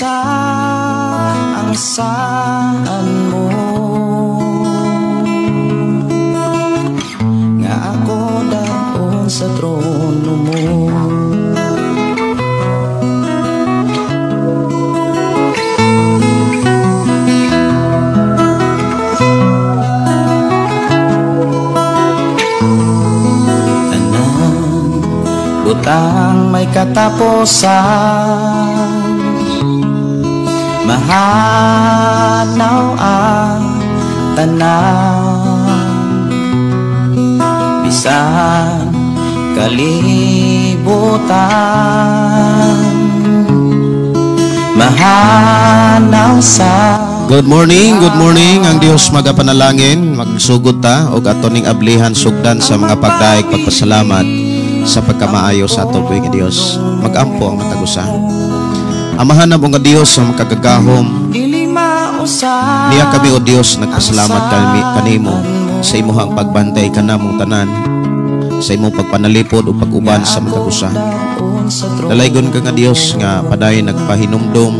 usa ang saan mo nga ako daon sa trono mo. Butang may katapusan, mahanaw ang tanan, bisan kalibutan, mahanaw sa. Good morning ang Dios magapanalangin, magsugod ta og atoning ablihan sugdan sa mga pagdaig pagpasalamat sa pagkamaayo sa ato nga Dios. Magampo ang matagusa. Amahan na mo nga Dios sa makagagahom. Niya kami o Dios nagpasalamat kanimo sa imuhang pagbantay kanamong tanan, sa imong pagpanalipod o pag-uban sa matagusa. Dalaygon ka nga Dios nga paday nagpahinumdom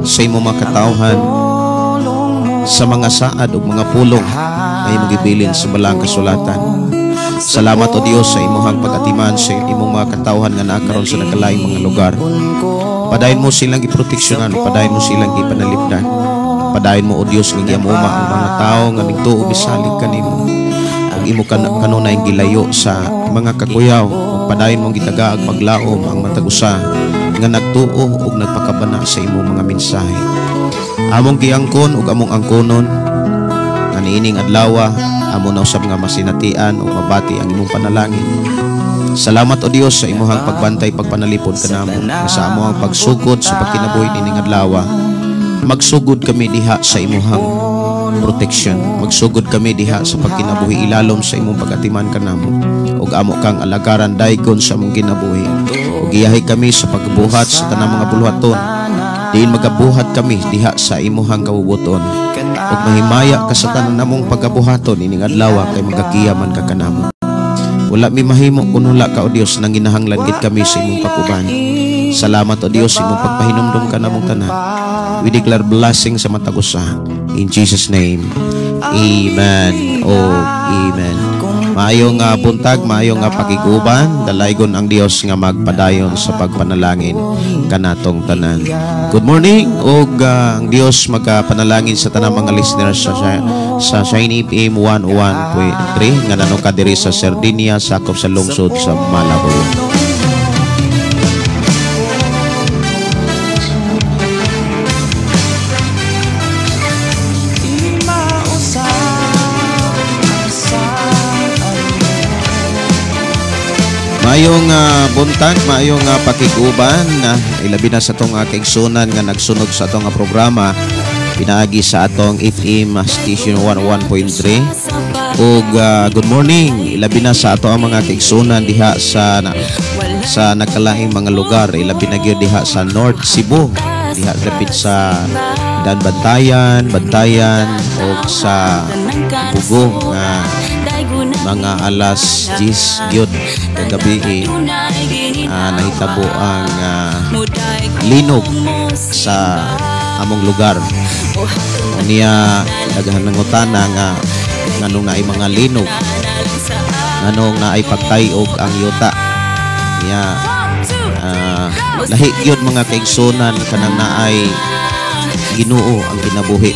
sa imong mga katawhan sa mga saad o mga pulong na imong gibilin sa balang kasulatan. Salamat o Dios sa imuhang pag-atiman sa imong mga katawhan nga naakaron sa nakalaing mga lugar. Padayon mo silang iproteksyonan, padayon mo silang ipanalipdan. Padayon mo o Dios nga giamuma ang mga tao nga nagtuo bisalig kanimo. Ug imo kanunay gilayo sa mga kakuyaw, ug padayon mo gitagaag paglaom ang matagusa nga nagtuo ug nagpakabana sa imong mga mensahe. Among giangkon ug among angkonon nga niining adlaw amo na usab nga masinatian o mabati ang imong panalangin. Salamat o Dios sa imuhang pagbantay pagpanalipod kanamo sa amoang pagsugod sa pagkinabuhi nining adlaw. Magsugod kami diha sa imuhang protection. Magsugod kami diha sa pagkinabuhi ilalom sa imong pag-atiman kanamo. Ug amo kang alagaran dayon sa among kinabuhi. Ug giyahi kami sa pagbuhat sa tanang mga buluhaton. Diin magabuhat kami diha sa imuhang kabubuton. Ug mahimaya ka sa tanan namong pagabuhaton ining adlaw kay magakiyaman ka kanamo. Wala mi mahimo kun wala ka o Dios nang ginahanglan gid kami sa imong pag-uban. Salamat o Dios sa imong pagpahinumdom kanamong tanan. We declare blessing sa matagusa. In Jesus name. Amen. Oh, amen. Maayong buntag, maayong pakiguban, dalaygon ang Dios nga magpadayon sa pagpanalangin kanatong tanan. Good morning og ang Dios magpanalangin sa tanang mga listeners sa Shiny FM 101.3 nga nanuka diri sa Sardinia, sakop sa lungsod sa Malabo. Maayong buntag, maayong pakiguban, ilabi na sa itong kaigsunan nga nagsunog sa itong programa pinaagi sa atong FM Station 101.3. ug good morning, ilabi na sa ato ang mga kaigsunan diha sa nakalaing mga lugar, ilabi na gyud diha sa North Cebu, diha lapit sa Bantayan ug sa Bugo nga mga alas 10 gyud kagabi nahitabo ang linog sa among lugar. Niya daghan ng utana nga nganong naay mga linog, nganong naay pagtayog ang yuta. Niya lahi gyud mga kaigsunan kanang naay Ginoo ang kinabuhi.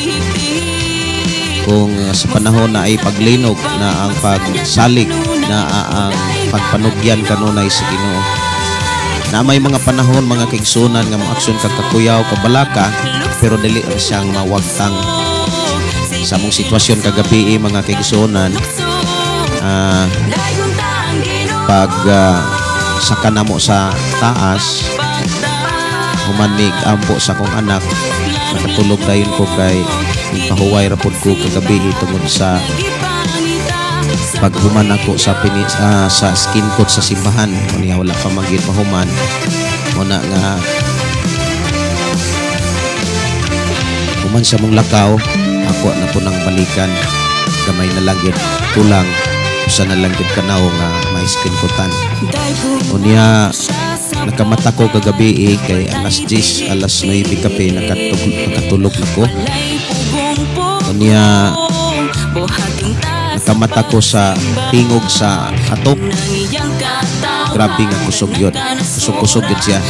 Kung sa panahon na ay paglinog na ang pagsalig na ang pagpanugyan kanunay sa Ginoo, na may mga panahon mga kaigsunan nga maaksyon kakakuyaw kabalaka pero dili siyang mawagtang sa mong sitwasyon kagabi mga kaigsunan. Pag saka na mo sa taas humanig ampo sa kong anak, nakatulog dayon ko kay pahuway rapod ko kagabi tungod sa paghuman ako sa skin coat sa simbahan. Niya wala pa manggid mahuman muna nga human sa mong lakaw ako na po nang balikan gamay na lang yun kulang usa na lang yun kanaw nga may skin coatan. Niya nakamata ko kagabi kay alas 10, alas 9 kape nakatulog na ko. Kanya nakamata ko sa tingog sa atok. Grabe nga kusog yun. Kusog yun siya.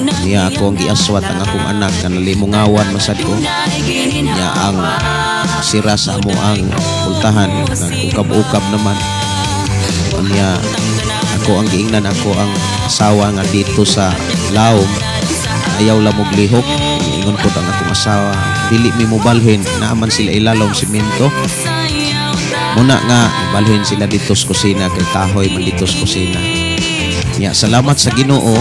Kanya ako ang giaswat ang akong anak na nalimungawan masad ko. Kanya ang sira sa amo ang pultahan. Nagukab-ukab naman. Kanya ako ang giingnan, ako ang asawa nga dito sa Laom. Ayaw lamog lihok. Ingon ko ang akong asawa. Dili mi mobalhin. Naaman sila ilalom simento. Muna nga, balhin sila dito sa kusina. Kay kahoy man dito sa kusina. Nga, salamat sa Ginoo.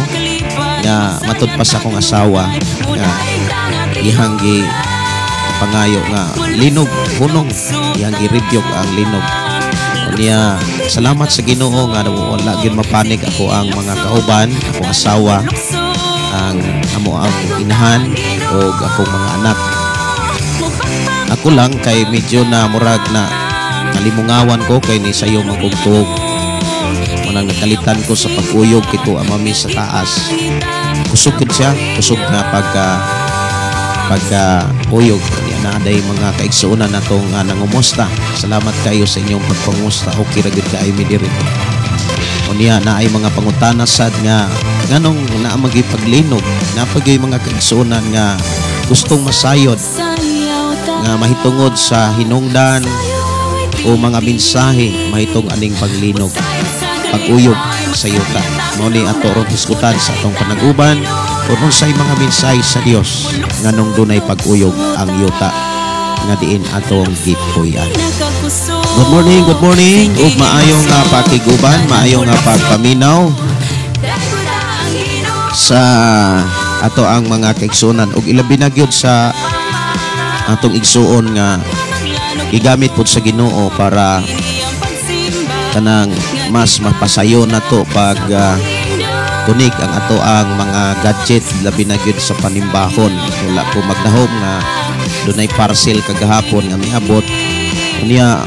Nga, matud pa sa akong asawa. Nga, ihanggi pangayo nga linog, punong. Ihanggi ribyok ang linog. Niya, salamat sa Ginoo nga wala gyud mapanik ako ang mga kauban, akong asawa, ang amo ang inahan o akong mga anak. Ako lang kay medyo na murag na nalimungawan ko kay ni sayo magugtog. Manang nakalitan ko sa pag-uyog kito amami sa taas. Kusog siya, kusog na pagka uyog. Na day mga kaigsuunan natong nangumusta. Salamat kayo sa inyong pagpangusta. Okay ra gyud kay mi diri. Unya na ay mga pangutana sad nga nganong naa magipaglinog, napagay mga kaigsuunan nga gustong masayod nga mahitungod sa hinungdan o mga mensahe mahitong aning paglinog, pag-uyog sa yuta. Mao ni ato ron diskutan sa atong panaguban kung unsay mga mensahe sa Dios nganong dunay pag-uyog ang yuta nga diin atong gipuy-an. Good morning ug maayong nga pakiguban, maayong nga pagpaminaw sa ato ang mga kaigsuonan ug ilabi na gyud sa atong igsuon nga igamit pud sa Ginoo para kanang mas mapasayo nato pag tunig ang ato ang mga gadget labi na gyud sa panimbahon. Wala ko magdahom nga dunay parcel kagahapon nga miabot. Unya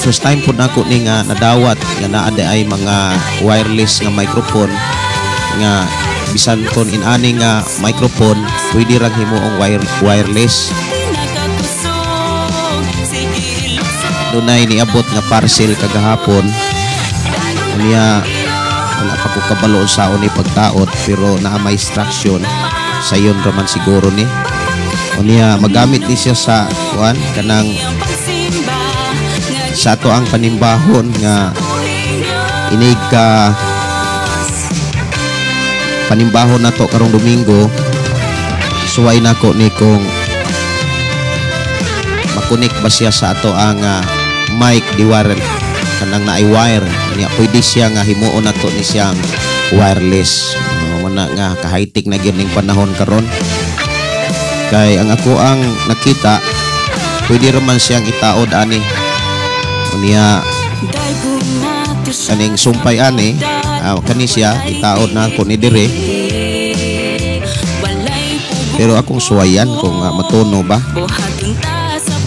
first time po nako ni nga nadawat nga naa ay mga wireless nga microphone nga bisan kon inani nga microphone pwede ra himuong wireless. Dunay niabot nga parcel kagahapon. Unya wala pa ko kabalo sa ni pagtaot pero naa may instruction sayon raman siguro ni. Unya magamit ni siya sa kuan kanang sa ato ang panimbahon nga inig ka panimbahon nato karong Domingo. Suway nako ni kung makunik ba siya sa ato ang mic di wire kanang naay wire niya pwede siya nga himuon nato ni siyang wireless. Wala nga ka-high-tech na gyud ning panahon karon. Kay ang ako ang nakita pwede raman siyang itaod ani. Unya kaning sumpay ani kani siya itaod na ko ni dire. Pero akong suwayan kung matuno ba.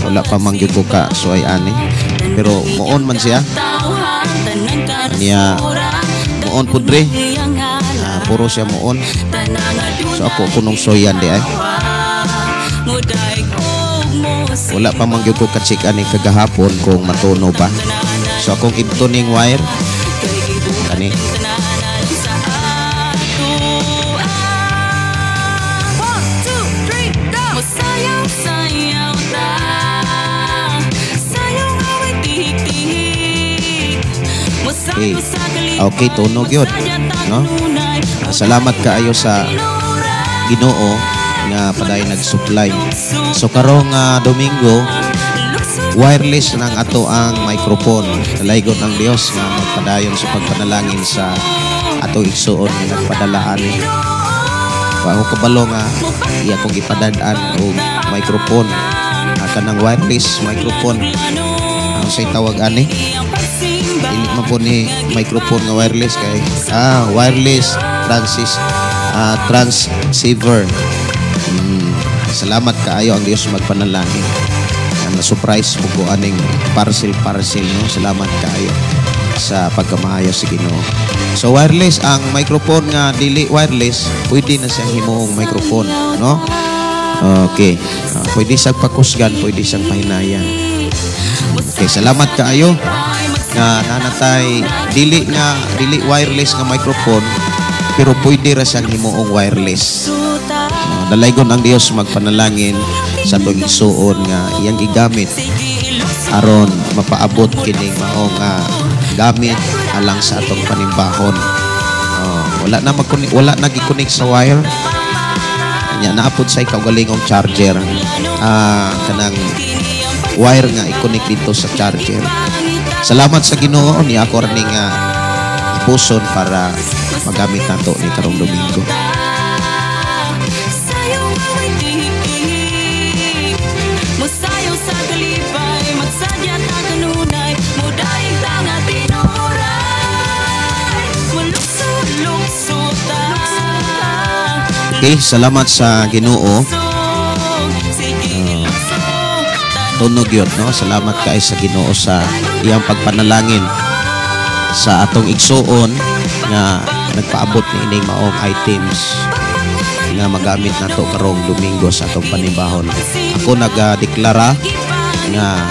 Wala pa mangyud ko ka suway ani. Pero moon man siya. Niya moon pudre. Puro siya moon. So ako kunong soyan di ay. Wala pa mangyud ko ka-check ani kagahapon kung matuno ba. So akong ibtuning wire kani. Okay, tunog yun, no? Salamat kaayo sa Ginoo nga paday nag-supply. So karong Domingo wireless nang ato ang microphone. Kalaygon ng Dios nga magpadayon sa pagpanalangin sa ato igsuon nga nagpadalaan ni. Ako kabalo nga iya kong ipadadaan og microphone. Kanang wireless microphone. Ang say tawag ani. Dili man po ni microphone nga wireless kay wireless transceiver. Salamat kaayo ang Dios magpanalangin. Na surprise mo ko aning parcel no. Salamat kaayo. sa pagkamaayo sa Ginoo. So wireless ang microphone nga dili wireless, pwede na siyang himuong microphone, no? Okay. Pwede siyang pakusgan, pwede siyang pahinayan. Okay, salamat kaayo nga nanatay dili wireless nga microphone pero pwede ra siyang himuong wireless. Dalaygon ang Dios magpanalangin sa atong igsuon nga iyang gigamit aron mapaabot kining maong gamit alang sa atong panimbahon. Wala na gi-connect sa wire. Nya naapod sa kaugalingong charger. Kanang wire nga i-connect dito sa charger. Salamat sa Ginoo ni ako ning puson para magamit nato ni karong Domingo. Okay, salamat sa Ginoo. Tunog yun, no? Salamat kay sa Ginoo sa iyang pagpanalangin sa atong igsuon nga nagpaabot ni ining maong items nga magamit nato karong Domingo sa atong panibahon. Ako nagdeklara nga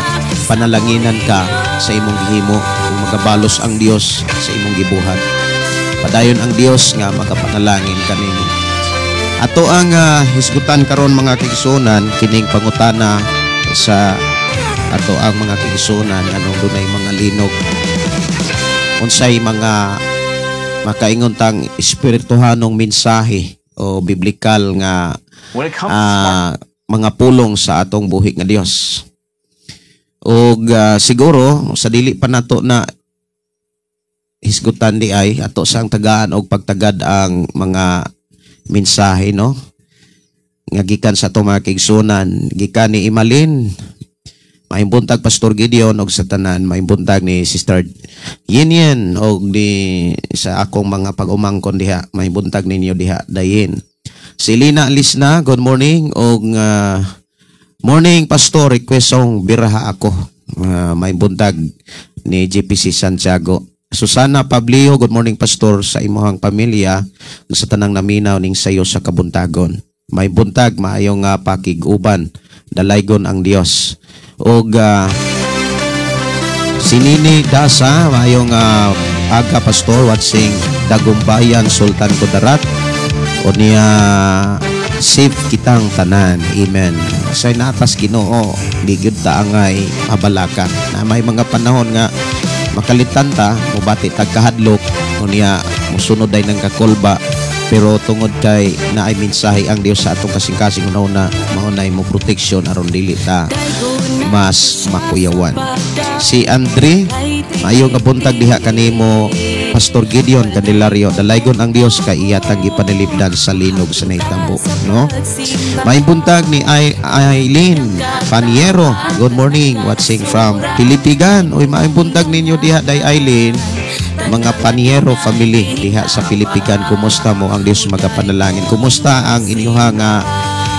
panalanginan ka sa imong gihimo kung magabalos ang Dios sa imong gibuhat. Padayon ang Dios nga magapanalangin kanimo. Ato ang hisgutan karon mga kaigsunan kining pangutana sa ato ang mga kaigsunan anong dunay mga linog unsay mga makaingon tang espirituhanong mensahe o biblikal nga mga pulong sa atong buhi nga Dios. Og siguro sa dili pa nato na hisgutan di ay ato sang tagaan og pagtagad ang mga mensahe, no? Nga gikan sa atong mga kaigsunan, gikan ni Imalin, mahibuntag Pastor Gideon og sa tanan, mahibuntag ni Sister Yin og ni sa akong mga pag-umangkon diha, mahibuntag ninyo diha dayin. Si Lina Lisna, good morning og morning Pastor, request song Biraha Ako. Mahibuntag ni GPC Santiago. Susana Pablio, good morning Pastor sa imuhang pamilya sa tanang naminaw ning sayo sa kabuntagon. May buntag maayong pakiguban, dalaygon ang Dios. Og Sinini Dasa, maayong aga Pastor watching Dagumbayan Sultan Kudarat. O niya safe kitang tanan. Amen. Say natas Ginoo, di gyud ta angay mabalakan. Na may mga panahon nga makalitan ta, mubati tagkahadlok, unya musunod ay ng kakolba, pero tungod kay naay mensahe ang Dios sa atong kasing-kasing una maunay mo protection aron dili ta mas makuyawan. Si Andre, maayong kabuntag diha kanimo Pastor Gideon Candelario, dalaygon ang Dios kay iyatang gipanilibdan sa linog sa naitabo, no? May buntag ni Aileen Paniero, good morning, watching from Pilipigan. Uy, may buntag ninyo diha day Aileen, mga Paniero family diha sa Pilipigan. Kumusta mo? Ang Dios magapanalangin. Kumusta ang inyong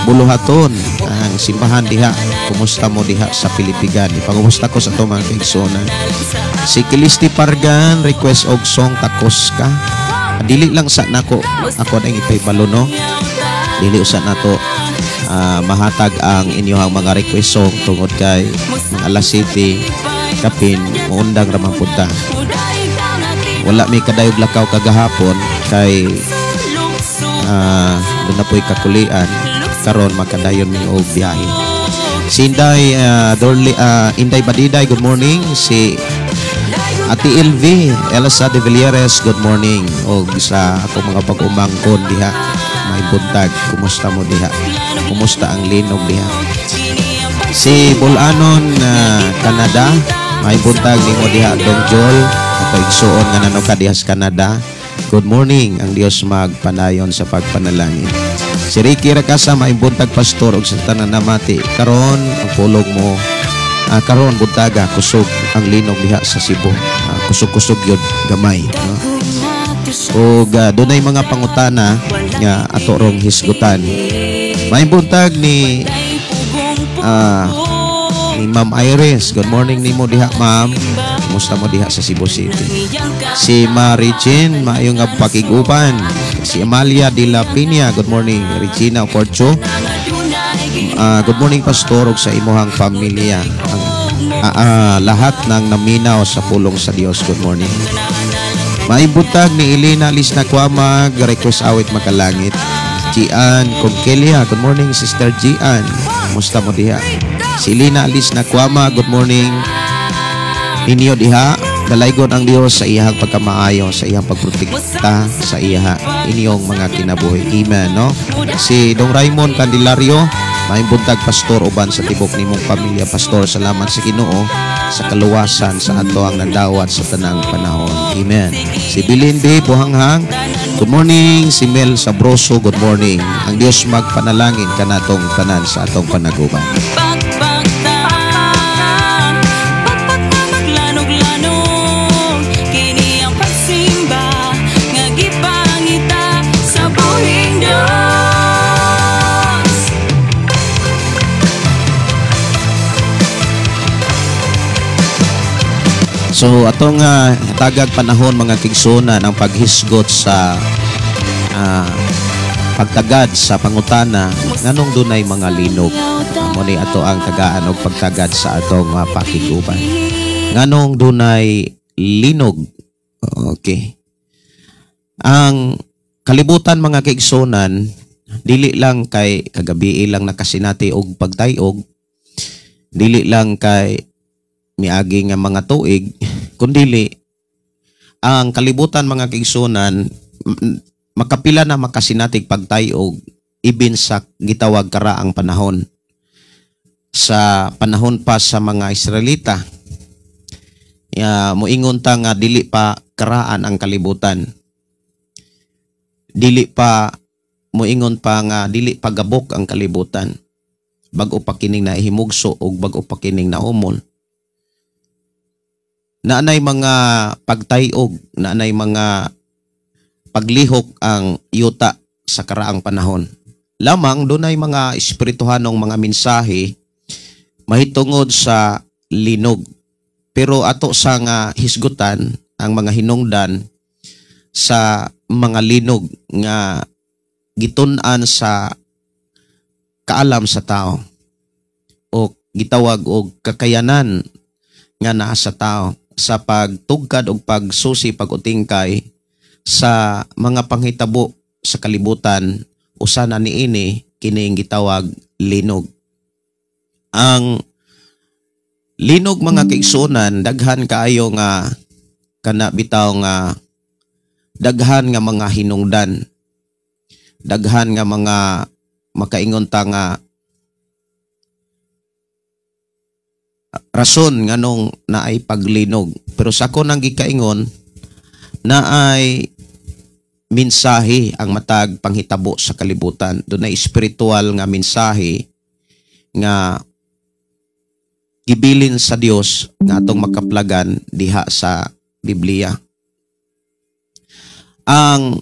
buluhaton, ang simbahan diha? Kumusta mo diha sa Pilipigan? Ipangumusta ko sa to mga kaigsunan. Si Kilisti Pargan, request og song Takos Ka. Dili lang sa nako, ako nang ipaybalo, no? Dili usa nato mahatag ang inyong mga request song tungod kay mga alas 7 kapin muundang ramang punta. Wala may kadayog lakaw kagahapon kay doon na po'y kakulian karon magkadayon mi og biyahe. Si Inday Inday Badiday, good morning. Si Ate LV Elsa de Villeres, good morning. Og sa ako mga pag-umangkon diha, may buntag, kumusta mo diha? Kumusta ang linog diha? Si Bulanon Canada, may buntag nimo diha Dong Joel, ako igsuon nga nano ka diha sa Canada. Good morning, ang Dios magpanayon sa pagpanalangin. Si Ricky Rakasa, may buntag Pastor og sa tanan namati. Karon ang pulog mo karon buntaga kusog ang linog diha sa Cebu. Kusog-kusog yun gamay, no? Og dunay mga pangutana nga ato rong hisgutan. May buntag ni Ma'am Iris, good morning nimo diha ma'am. Musta mo diha sa Cebu City? Si Mary Jean, maayong nga pakigupan. Si Amalia de la Piña, good morning. Regina Porcho, good morning Pastor ug sa imuhang pamilya. Lahat ng naminaw sa pulong sa Dios, good morning. Maibutag ni Elena Lisna Kwamag, request awit makalangit. Gian Conkelia, good morning Sister Gian. Musta mo diha? Si Elena Lisna Kwamag, good morning. Inyo diha, dalaygon ang Dios sa iyang pagkamaayo, sa iyang pagprotekta sa iya inyong mga kinabuhi. Amen, no? Si Dong Raymond Candelario, maayong buntag Pastor uban sa tibok nimong pamilya. Pastor, salamat sa Ginoo sa kaluwasan sa ato ang nadawat sa tanang panahon. Amen. Si Bilin B. Buhanghang, good morning. Si Mel Sabroso, good morning. Ang Dios magpanalangin kanatong tanan sa atong panaguban. So atong tagag panahon mga kigsunan ang paghisgot sa pagtagad sa pangutana nganong dunay mga linog. Amo ni ato ang tagaan og pagtagad sa atong pakiguban. Nganong dunay linog. Okay. Ang kalibutan mga kigsunan dili lang kay kagabi lang nakasinati og pagtayog. Dili lang kay miagi nga mga tuig, kundili ang kalibutan mga kigsunan makapila na makasinatig pagtayog ibin sa gitawag karaang panahon. Sa panahon pa sa mga Israelita, moingon ta nga dili pa karaan ang kalibutan. Dili pa moingon pa nga dili pa gabok ang kalibutan. Bag-o pa kining nahimugso o bag-o pa kining naumol. Naanay mga pagtayog, naanay mga paglihok ang yuta sa karaang panahon. Lamang dunay mga espirituhanong mga mensahe mahitungod sa linog. Pero ato sa nga hisgutan ang mga hinungdan sa mga linog nga gitun-an sa kaalam sa tao o gitawag og kakayanan nga naa sa tao sa pagtugkad o pagsusi pag-utingkay sa mga panghitabo sa kalibutan usa na niini kining gitawag linog. Ang linog mga kaigsunan daghan kaayo nga kana bitaw nga daghan nga mga hinungdan. Daghan nga mga makaingon ta nga rason nganong naay paglinog. Pero sa ako nang gikaingon naay mensahe ang matag panghitabo sa kalibutan. Doon na espiritual nga mensahe nga gibilin sa Dios nga atong makaplagan diha sa Biblia. Ang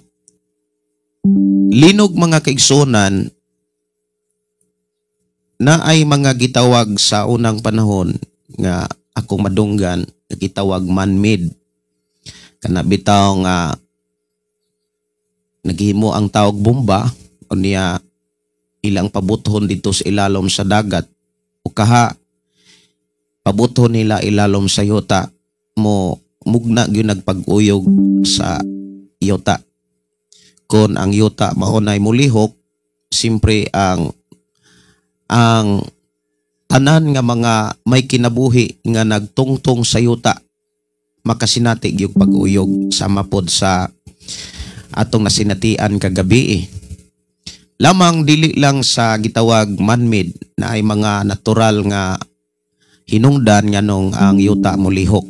linog mga kaigsunan na ay mga gitawag sa unang panahon nga akong madunggan gitawag man-made. Kana bitaw nga naghimo ang tawag bomba o niya ilang pabuthon dito sa ilalom sa dagat o kaha pabuthon nila ilalom sa yuta mo mugna gyud nagpag-uyog sa yuta. Kon ang yuta maunay mulihok, simpre ang tanan nga mga may kinabuhi nga nagtungtong sa yuta makasinatig yung pag-uyog sama pod sa atong nasinatian kagabi. Lamang dili lang sa gitawag man-made na ay mga natural nga hinungdan nganong ang yuta mulihok.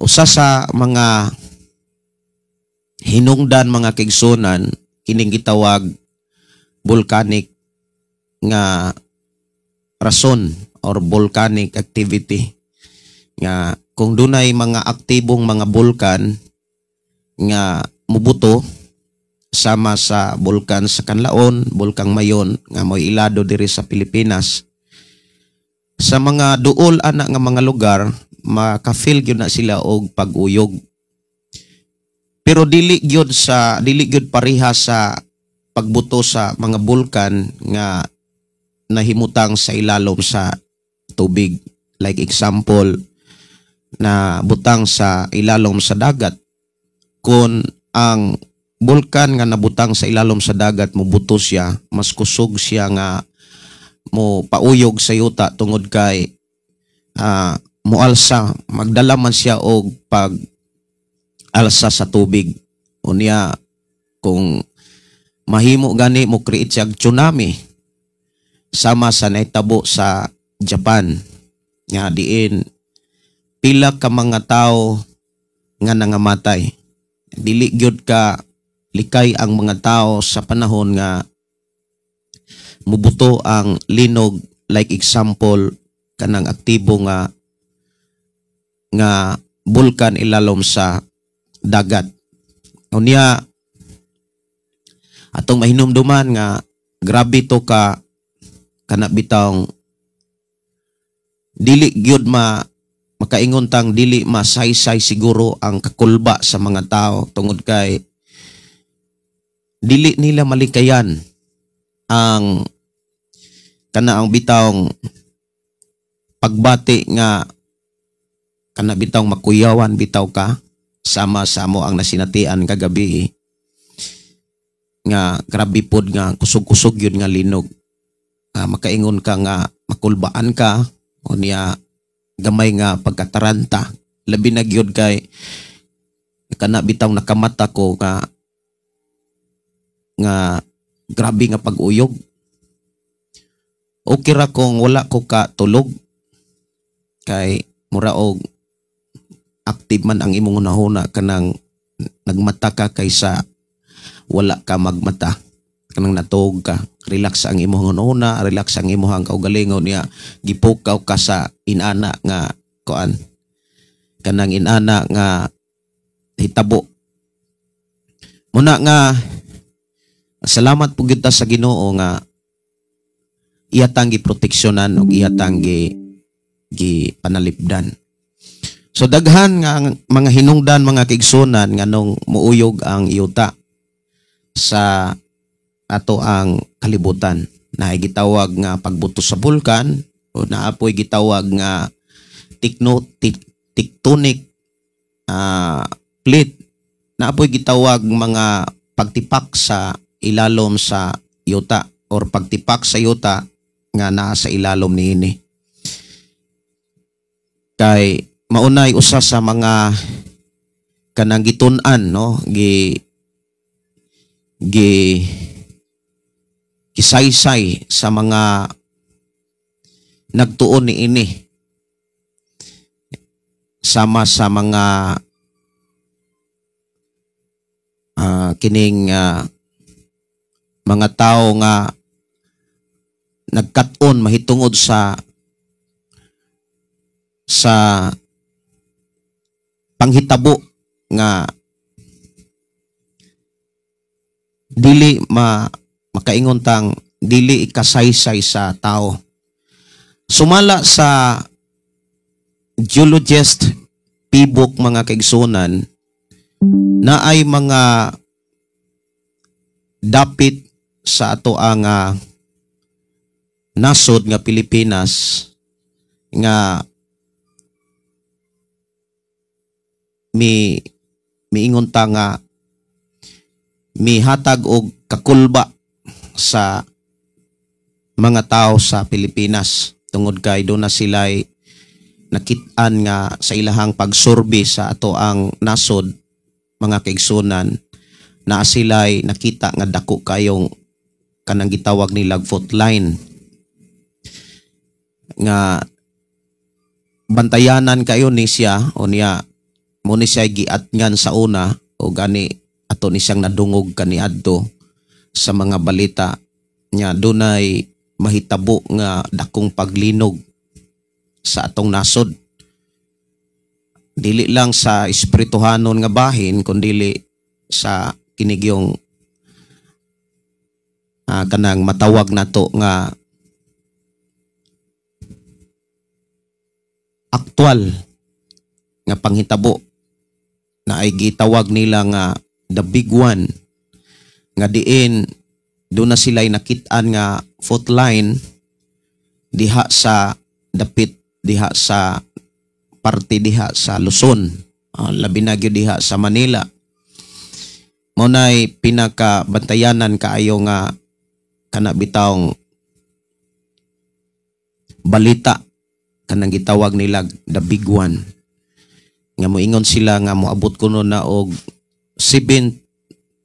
Usa sa mga hinungdan mga kaigsunan kining gitawag volcanic nga rason or volcanic activity nga kung dunay mga aktibong mga bulkan nga mubuto sama sa bulkan sa Kanlaon, Bulkang Mayon nga moy ilado diri sa Pilipinas. Sa mga duol ana nga mga lugar maka-feel gyud na sila og pag-uyog. Pero dili gyud pareha sa pagbuto sa mga bulkan nga nahimutang sa ilalom sa tubig. Like example, na butang sa ilalom sa dagat. Kung ang bulkan nga nabutang sa ilalom sa dagat, mubuto siya, mas kusog siya nga mo pauyog sa yuta tungod kay mualsa, magdala man siya og pag alsa sa tubig. Unya, kung mahimo gani mo create siya tsunami, sama sa naitabo sa Japan, nga diin pila ka mga tao nga nangamatay. Dili gyud ka likay ang mga tao sa panahon nga mubuto ang linog, like example kanang aktibo nga bulkan ilalom sa dagat. Unya, atong mahinumduman nga grabe to ka kana bitawng dili gyud makaingon tang dili masaysay siguro ang kakulba sa mga tao tungod kay dili nila malikayan ang ang bitawng pagbati nga kana bitawng makuyawan bitaw ka sama sa mo ang nasinatian kagabi nga grabe pod nga kusog-kusog yun nga linog. Makaingon ka nga makulbaan ka o niya gamay nga pagkataranta. Labi na gyud kay kana bitaw nakamata ko nga grabe nga pag-uyog. Okay ra kung wala ko ka tulog kay mura og active man ang imong unahuna kanang nagmata ka kaysa wala ka magmata, kanang natuog ka, relax ang imong una, relax ang imong kaugalingon niya, gipukaw ka sa inana nga kuan, kanang inana nga hitabo. Muna nga salamat po kita sa Ginoo nga iyatang giproteksyonan o iyatang gi panalipdan. So daghan nga mga hinungdan, mga kaigsunan nga nung muuyog ang yuta sa ato ang kalibutan. Na gitawag nga pagbuto sa bulkan o naapoy gitawag nga tectonic plate. Naapoy gitawag mga pagtipak sa ilalom sa yuta or pagtipak sa yuta nga naa sa ilalom niini. Kay maunay usa sa mga kanang gitun-an no gisaysay sa mga nagtuon niini sama sa mga kining mga tao nga nagkat-on mahitungod sa panghitabo nga dili makaingon tang dili ikasaysay sa tao. Sumala sa geologist pibok mga kaigsunan na ay mga dapit sa ato ang nasod nga Pilipinas nga miingon ta nga mihatag og kakulba sa mga tao sa Pilipinas tungod kay do na sila'y nakit-an nga sa ilahang pagsurvey sa ato ang nasod mga kaigsunan na sila'y nakita nga dako kayong kanang gitawag nila fault line nga bantayanan kayo ni siya o niya mo ni siya giatngan sa una o gani ato ni siyang nadungog kaniadto sa mga balita nya dunay mahitabo nga dakong paglinog sa atong nasod. Dili lang sa espirituhanon nga bahin kundi sa kinigyong kanang matawag nato nga aktual nga panghitabo na ay gitawag nila nga the big one, nga diin doon na sila'y nakitaan nga fault line diha sa dapit diha sa parte diha sa Luzon, labi na gyud diha sa Manila. Mo nay pinakabantayanan kaayo nga kana bitawng balita kanang gitawag nila the big one, nga moingon sila nga moabot kuno na og 7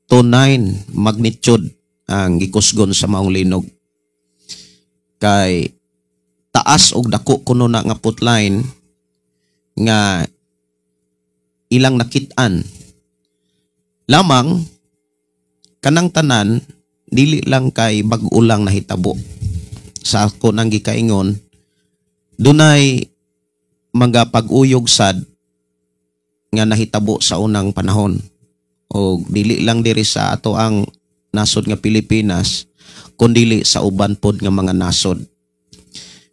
to 9 magnitude ang gikusgon sa maong linog. Kay taas og dako kuno na nga fault line nga ilang nakit-an. Lamang kanang tanan dili lang kay bag-o lang nahitabo. Sa ako nang gikaingon, dunay mga pag-uyog sad nga nahitabo sa unang panahon. O dili lang diri sa ato ang nasod nga Pilipinas, kundi sa uban pod nga mga nasod.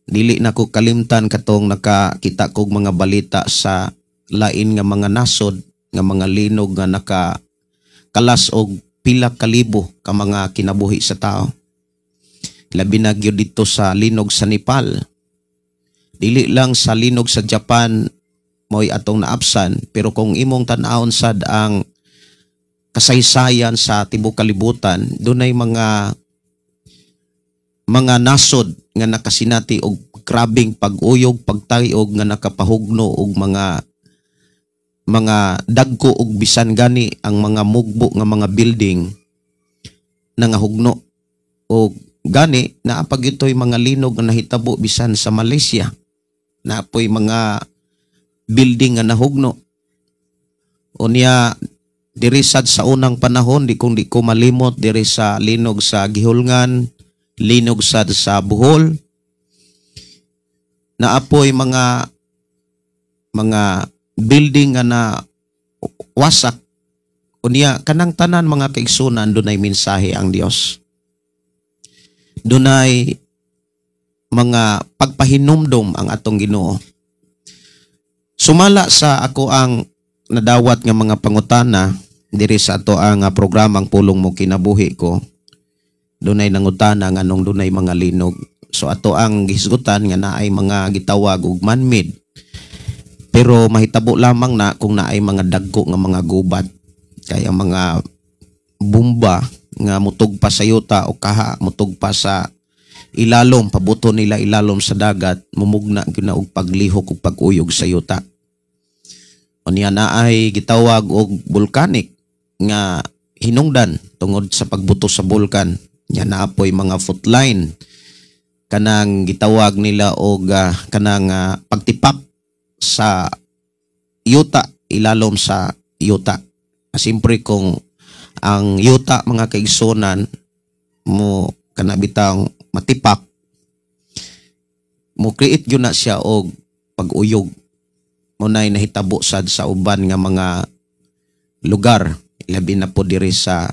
Dili na ko kalimtan katong nakakita kog mga balita sa lain nga mga nasod nga mga linog nga nakakalas og pila kalibo ka mga kinabuhi sa tao. Labi na gyud dito sa linog sa Nepal. Dili lang sa linog sa Japan mo'y atong naapsan, pero kung imong tan-awon sad ang kasaysayan sa tibuok kalibutan, dunay mga nasod nga nakasinati og grabing pag-uyog, pagtayog nga nakapahugno og mga dagko og bisan gani ang mga mugbo nga mga building na ngahugno. O gani naapag ito'y mga linog nga nahitabo bisan sa Malaysia, naapoy mga building nga nahugno. Unya diri sad sa unang panahon, di ko malimot diri sa linog sa Gihulngan, linog sad sa Bohol, naapoy mga building nga na wasak. Unya kanang tanan mga kaigsunan, dunay mensahe ang Dios. Dunay mga pagpahinumdom ang atong Ginoo. Sumala sa ako ang nadawat nga mga pangutana diri sa ato ang programang Pulong Mo Kinabuhi Ko, dunay nangutana nga nung dunay mga linog. So ato ang gisgutan nga naay mga gitawag og man-made, pero mahitabo lamang na kung naay mga dagko nga mga gubat. Kaya mga bomba nga mutugpa sa yuta o kaha mutugpa sa ilalom, pabuto nila ilalom sa dagat, mumugna gyud na og paglihok ug pag-uyog sa yuta. Unya naay gitawag og volcanic nga hinungdan tungod sa pagbuto sa bulkan. Nya naapoy mga fault line kanang gitawag nila og kanang pagtipak sa yuta, ilalom sa yuta. Siyempre kung ang yuta mga kaigsunan mo kanabitang matipak, mo create yun na siya og pag-uyog. Munay nahitabo sad sa uban nga mga lugar, labi na po diri sa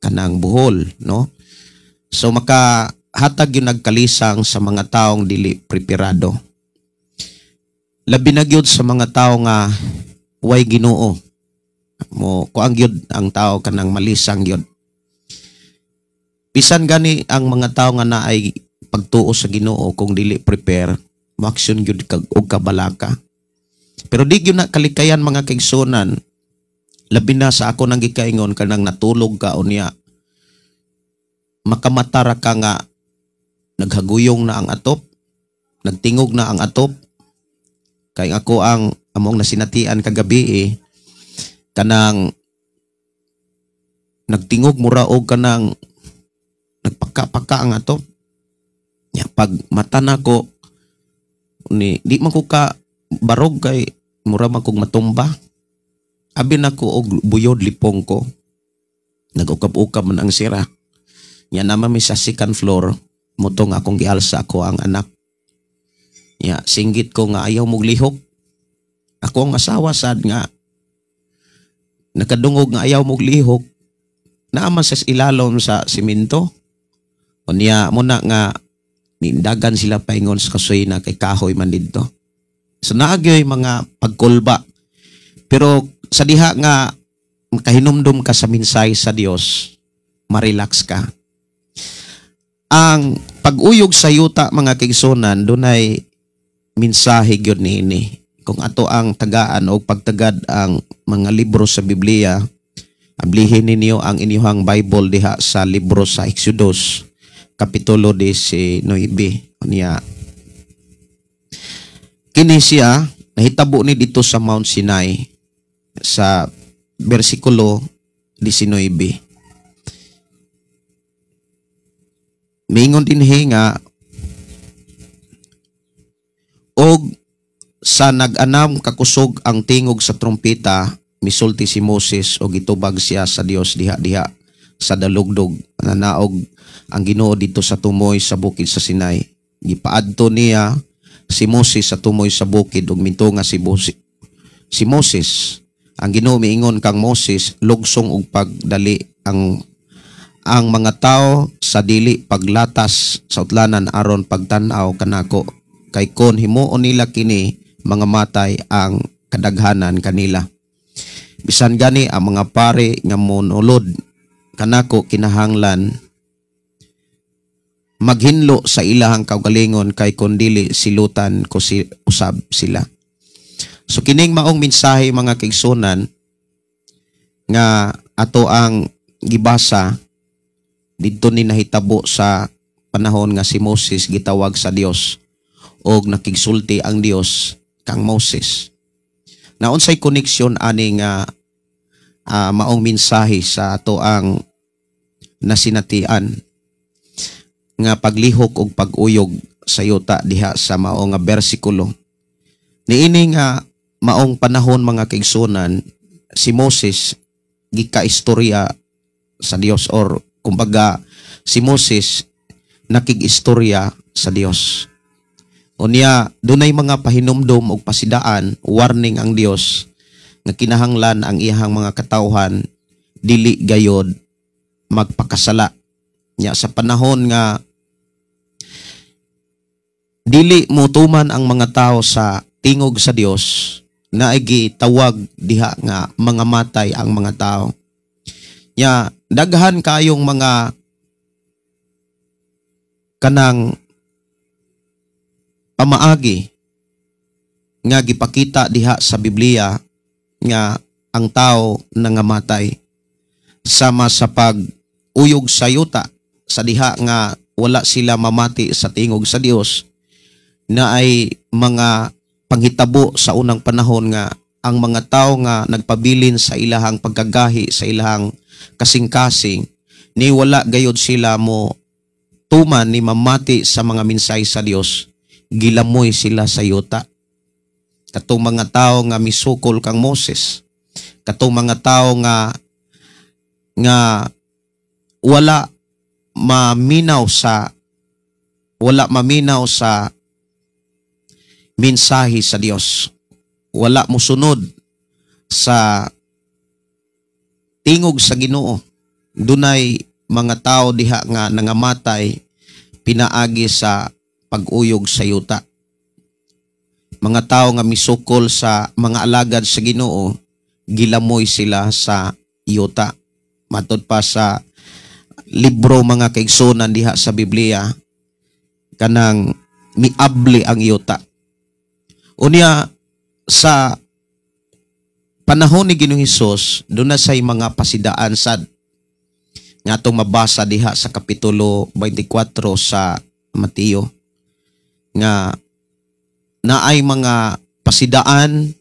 kanang Bohol, no? So makahatag yung nagkalisang sa mga taong dili preparado. Labi na gyud sa mga tao nga way Ginoo. Mo kuang gyud ang tao kanang malisang gyud. Bisan gani ang mga tao nga naay pagtuo sa Ginoo, kung dili prepare, maaksyon gyud og kabalaka. Pero di gyud na kalikayan mga kaigsunan, labi na sa ako nang gikaingon kanang natulog ka unya makamatara ka nga naghaguyong na ang atop, nagtingog na ang atop. Kay ako ang among nasinatian kagabi kanang nagtingog mura og kanang nagpaka-paka ang atop. Ya, pag mata nako ni di man ko ka barog kay mura man kog matumba. Abi nako og buyod lipong ko. Nag-ukab-ukab man ang sira. Ya naman mi sa second floor, mutong akong gialsa ako ang anak. Ya singgit ko nga ayaw mog lihok. Ako ang asawa sad nga nakadungog nga ayaw mog lihok. Naaman sa ilalom sa simento. Unya muna nga nindagan sila paingon sa kasoy na kay kahoy man dito. So naagyoy mga pagkulba Pero sa diha nga makahinumdum ka sa minsay sa Dios, ma-relax ka. Ang pag-uyog sa yuta mga kaigsunan, dunay mensahe gyud niini. Kung ato ang tagaan o pagtagad ang mga libro sa Biblia, ablihin ninyo ang inyong Bible diha sa libro sa Exodus, Kapitulo 19. Niya, kini siya, nahitabo ni dito sa Mount Sinai, sa versikulo 19. Mingon din nga, og sa nag-anam kakusog ang tingog sa trompeta, misulti si Moses o gitubag siya sa Dios diha-diha sa dalugdog, nanaog ang Ginoo dito sa tumoy sa bukid sa Sinai. Gipaadto niya si Moses sa tumoy sa bukid ug mintunga si Moses. Ang Ginoo miingon kang Moses, lugsong og pagdali ang mga tao sa dili paglatas sa utlanan aron pagtan-aw kanako, kay kon himuon nila kini mga matay ang kadaghanan kanila. Bisan gani ang mga pare nga monulod kanako kinahanglan maghinlo sa ilahang kaugalingon, kay kon dili silutan ko usab sila. So kining maong mensahe mga kaigsunan nga ato ang gibasa dito ni nahitabo sa panahon nga si Moses gitawag sa Dios og nakigsulti ang Dios kang Moses. Naunsay koneksyon ani nga maong mensahe sa ato ang nasinatian nga paglihok og pag-uyog sa yuta diha sa maong nga bersikulo. Niini nga maong panahon mga kaigsunan, si Moses gikaistorya sa Dios, or kumbaga si Moses nakig-istorya sa Dios. Unya dunay mga pahinumdom og pasidaan, warning ang Dios nga kinahanglan ang iyang mga katawhan dili gayod magpakasala. Nya sa panahon nga dili motuman ang mga tao sa tingog sa Dios, naay gitawag diha nga mga matay ang mga tao. Nya daghan kayong mga kanang pamaagi nga gipakita diha sa Biblia nga ang tao nangamatay sama sa pag-uyog sa yuta, sa diha nga wala sila mamati sa tingog sa Dios, na ay mga panghitabo sa unang panahon nga ang mga tao nga nagpabilin sa ilahang pagkagahi, sa ilahang kasing-kasing, ni wala gayod sila mo tuman ni mamati sa mga minsay sa Dios, gilamoy sila sa yuta. Katong mga tao nga misukol kang Moses, katong mga tao nga wala maminaw sa mensahe sa Dios, wala mosunod sa tingog sa Ginoo. Dunay mga tao diha nga nangamatay pinaagi sa pag-uyog sa yuta. Mga tao nga misukol sa mga alagad sa Ginoo, gilamoy sila sa yuta. Matod pa sa libro mga kaigsunan diha sa Biblia, kanang miabli ang yuta. Unya sa panahon ni Ginoong Hesus, doon na say mga pasidaan sad nga atong mabasa diha sa kapitulo 24 sa Mateo, nga naay mga pasidaan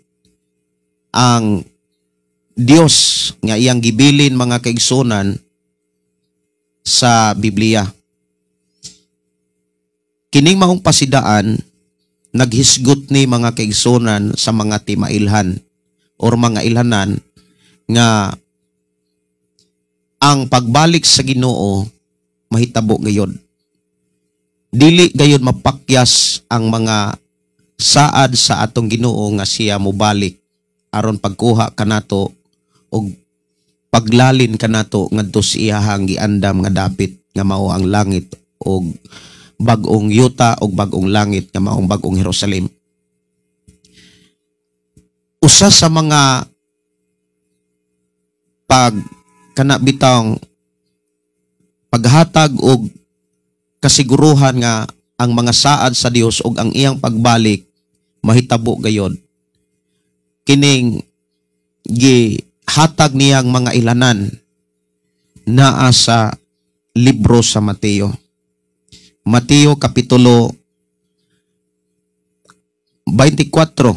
ang Dios nga iyang gibilin mga kaigsunan sa Biblia. Kining maong pasidaan naghisgot ni mga kaigsunan sa mga timailhan or mga ilhanan nga ang pagbalik sa Ginoo mahitabo gayod. Dili gayod mapakyas ang mga saad sa atong Ginoo nga siya mobalik aron pagkuha kanato og paglalin kanato ngadto sa iyahang giandam nga dapit nga mao ang langit og bag-ong yuta og bag-ong langit nga maong bag-ong Jerusalem. Usa sa mga pag kana bitawng paghatag og kasiguruhan nga ang mga saad sa Dios ug ang iyang pagbalik mahitabo gayod. Kining gihatag niyang mga ilanan naa sa libro sa Mateo. Mateo kapitulo 24.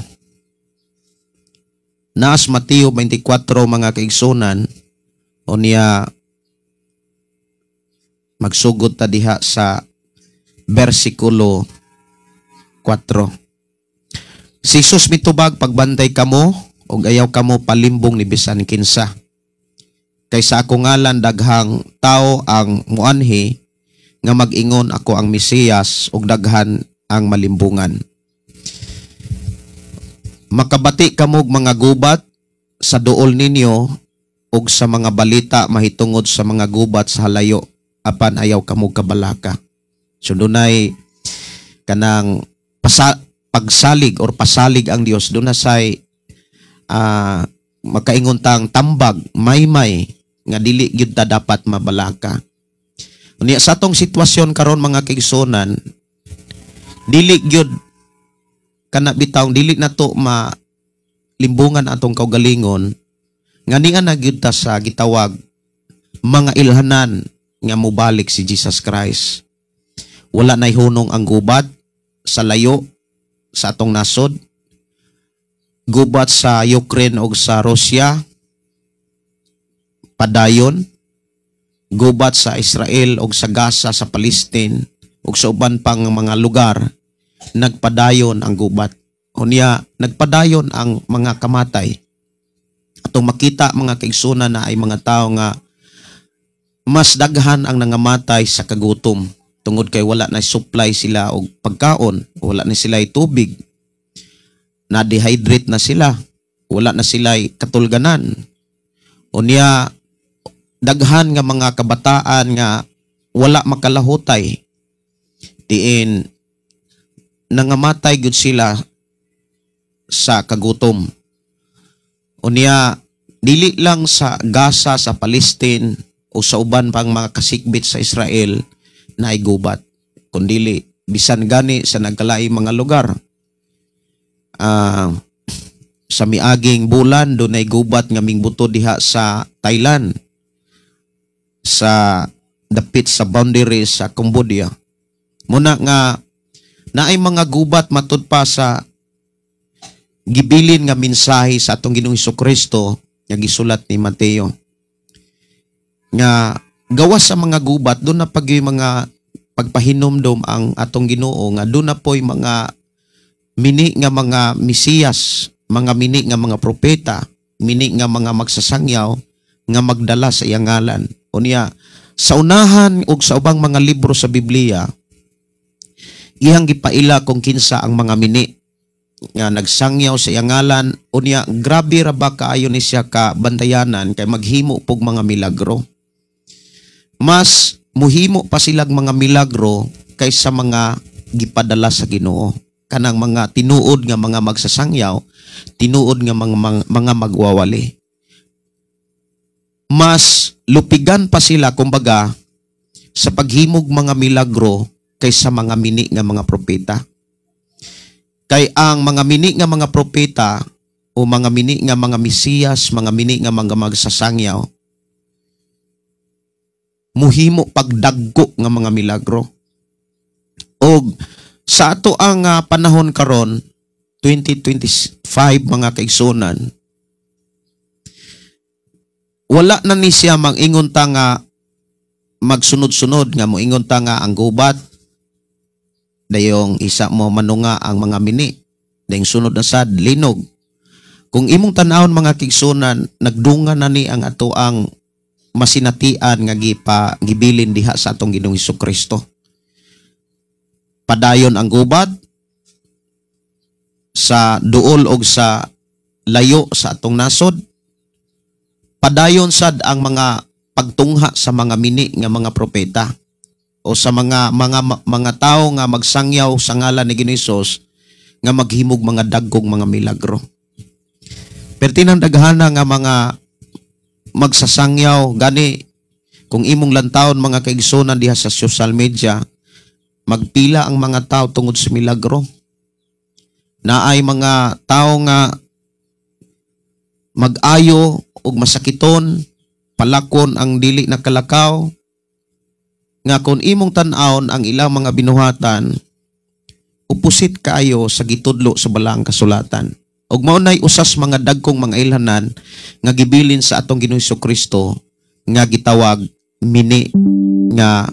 Naas Mateo 24 mga kaigsunan o niya magsugod ta diha sa versikulo 4. Si Jesus mitubag, pagbantay kamo ug ayaw kamo palimbong ni bisan kinsa. Kay sa ako ngalan daghang tao ang muanhi nga mag-ingon ako ang Mesiyas ug daghan ang malimbungan. Makabati kamog mga gubat sa duol ninyo ug sa mga balita mahitungod sa mga gubat sa halayo apan ayaw kamog kabalaka. So dunay kanang pagsalig or pasalig ang Dios, doon na say makaingon tang tambag may nga dili gyud ta dapat mabalaka. Unya sa atong sitwasyon karon mga kaigsunan, dili gyud kana bitawng dili nato malimbungan atong kaugalingon nga niya na gyud ta sa gitawag mga ilhanan nga mobalik si Jesus Christ. Wala nay hunong ang gubat sa layo sa atong nasod, gubat sa Ukraine ug sa Russia padayon, gubat sa Israel ug sa Gaza, sa Palestine ug sa uban pang mga lugar, nagpadayon ang gubat. Unya nagpadayon ang mga kamatay. Atong makita mga kaigsunan na ay mga tao nga mas daghan ang nangamatay sa kagutom tungod kay wala na supply sila og pagkaon, wala na sila tubig, na dehydrate na sila, wala na sila katulganan. Unya daghan nga mga kabataan nga wala makalahutay, diin nangamatay gud sila sa kagutom. Unya dili lang sa Gaza, sa Palestine o sa uban pang mga kasikbit sa Israel na ay gubat, kundili bisan gani sa nagkalaing mga lugar. Sa miaging bulan doon ay gubat nga mingbuto diha sa Thailand, sa dapit sa boundary sa Cambodia. Muna nga naay mga gubat matud pa sa gibilin nga mensahe sa atong Ginoong Hesukristo nga gisulat ni Mateo. Nga gawas sa mga gubat, doon na pag yung mga pagpahinomdom ang atong Ginoo nga doon na po'y mga mini nga mga Mesiyas, mga mini nga mga propeta, mini nga mga magsasangyaw nga magdala sa iyang ngalan. Unya sa unahan ug sa ubang mga libro sa Biblia, iyang gipaila kung kinsa ang mga mini nga nagsangyaw sa iyang ngalan. Unya grabe ra ba kaayo ni siya ka bantayanan kay maghimo pog mga milagro. Mas muhimo pa silang mga milagro kaysa mga gipadala sa Ginoo. Kanang mga tinuod nga mga magsasangyaw, tinuod nga mga magwawali. Mas lupigan pa sila kumbaga sa paghimog mga milagro kaysa mga mini nga mga propeta. Kay ang mga mini nga mga propeta o mga mini nga mga Mesiyas, mga mini nga mga magsasangyaw, muhimo pagdagko nga mga milagro. Og sa ato ang panahon karon 2025 mga kaigsunan, wala na ni siya mangingon ta nga magsunod-sunod nga moingon ta nga ang gubat dayong isa mo manunga ang mga mini, dayong sunod na sad linog. Kung imong tanawon mga kaigsunan, nagdunga na ni ang ato ang masinatian nga gibilin diha sa atong Ginoong Hesukristo. Padayon ang gubat sa duol og sa layo sa atong nasod. Padayon sad ang mga pagtungha sa mga mini nga mga propeta o sa mga tao nga magsangyaw sa ngalan ni Ginoong Hesus nga maghimog mga daggong mga milagro. Pertinang daghana nga mga magsasangyaw gani kung imong lantawon mga kaigsunan diha sa social media, magpila ang mga tao tungod sa milagro. Na ay mga tao nga mag-ayo og masakiton, palakon ang dili nakalakaw, nga kung imong tan-awon ang ilang mga binuhatan, upusit kaayo sa gitudlo sa balaang kasulatan. Og maunay usas mga dagkong mga ilhanan nga gibilin sa atong Ginoong Hesukristo nga gitawag mini nga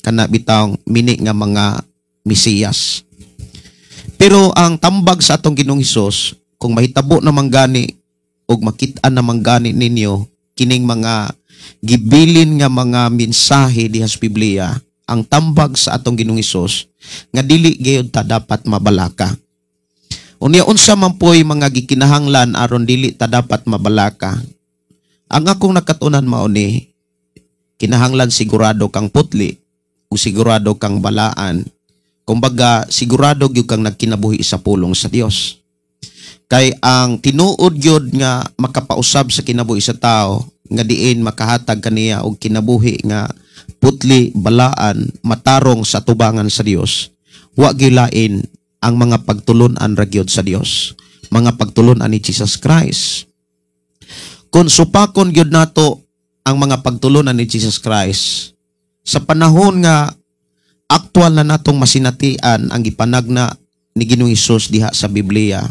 kana bitawng mini nga mga Mesiyas. Pero ang tambag sa atong Ginoong Hesus, kung mahitabo na manggani og makit-an na manggani ninyo kining mga gibilin nga mga mensahe diha sa Biblia, ang tambag sa atong Ginoong Hesus nga dili gayud ta dapat mabalaka. Unya unsa man poy mga gikinahanglan aron dili ta dapat mabalaka. Ang akong nakatunan mao ni kinahanglan sigurado kang putli o sigurado kang balaan. Kumbaga sigurado gyud kang nagkinabuhi sa pulong sa Dios. Kay ang tinuod gyud nga makapausab sa kinabuhi sa tao nga diin makahatag kaniya og kinabuhi nga putli, balaan, matarong sa tubangan sa Dios, wa gilain ang mga pagtulon-an ra gyud sa Dios, mga pagtulon-an ni Jesus Christ. Kung supakon gyud nato ang mga pagtulon-an ni Jesus Christ sa panahon nga aktual na natong masinatian ang gipanagna ni Ginoong Hesus diha sa Biblia,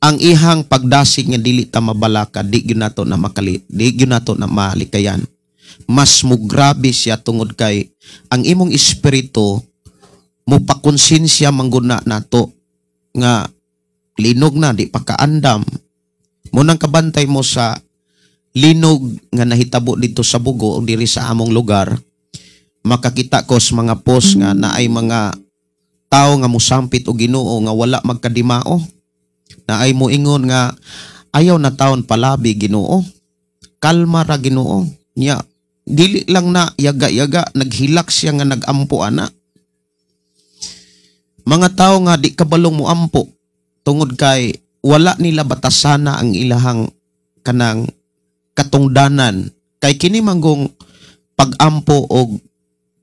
ang ihang pagdasig nga dili ta mabalaka, di gyud nato na malikayan. Mas mugrabe siya tungod kay ang imong espiritu mo pakonsensya mangguna nato nga linog na di pa kaandam. Munang kabantay mo sa linog nga nahitabo dito sa Bugo o diri sa among lugar, makakita ko sa mga post nga naay mga tao nga musampit o Ginoo nga wala magkadimao. Naay moingon nga ayaw na taon palabi Ginoo. Kalma ra Ginoo. Nya dili lang na yaga-yaga naghilak siya nga nagampo ana. Mga tao nga di kabalong mo ampo tungod kay wala nila batasana ang ilahang kanang katungdanan. Kay kini manggong pagampo o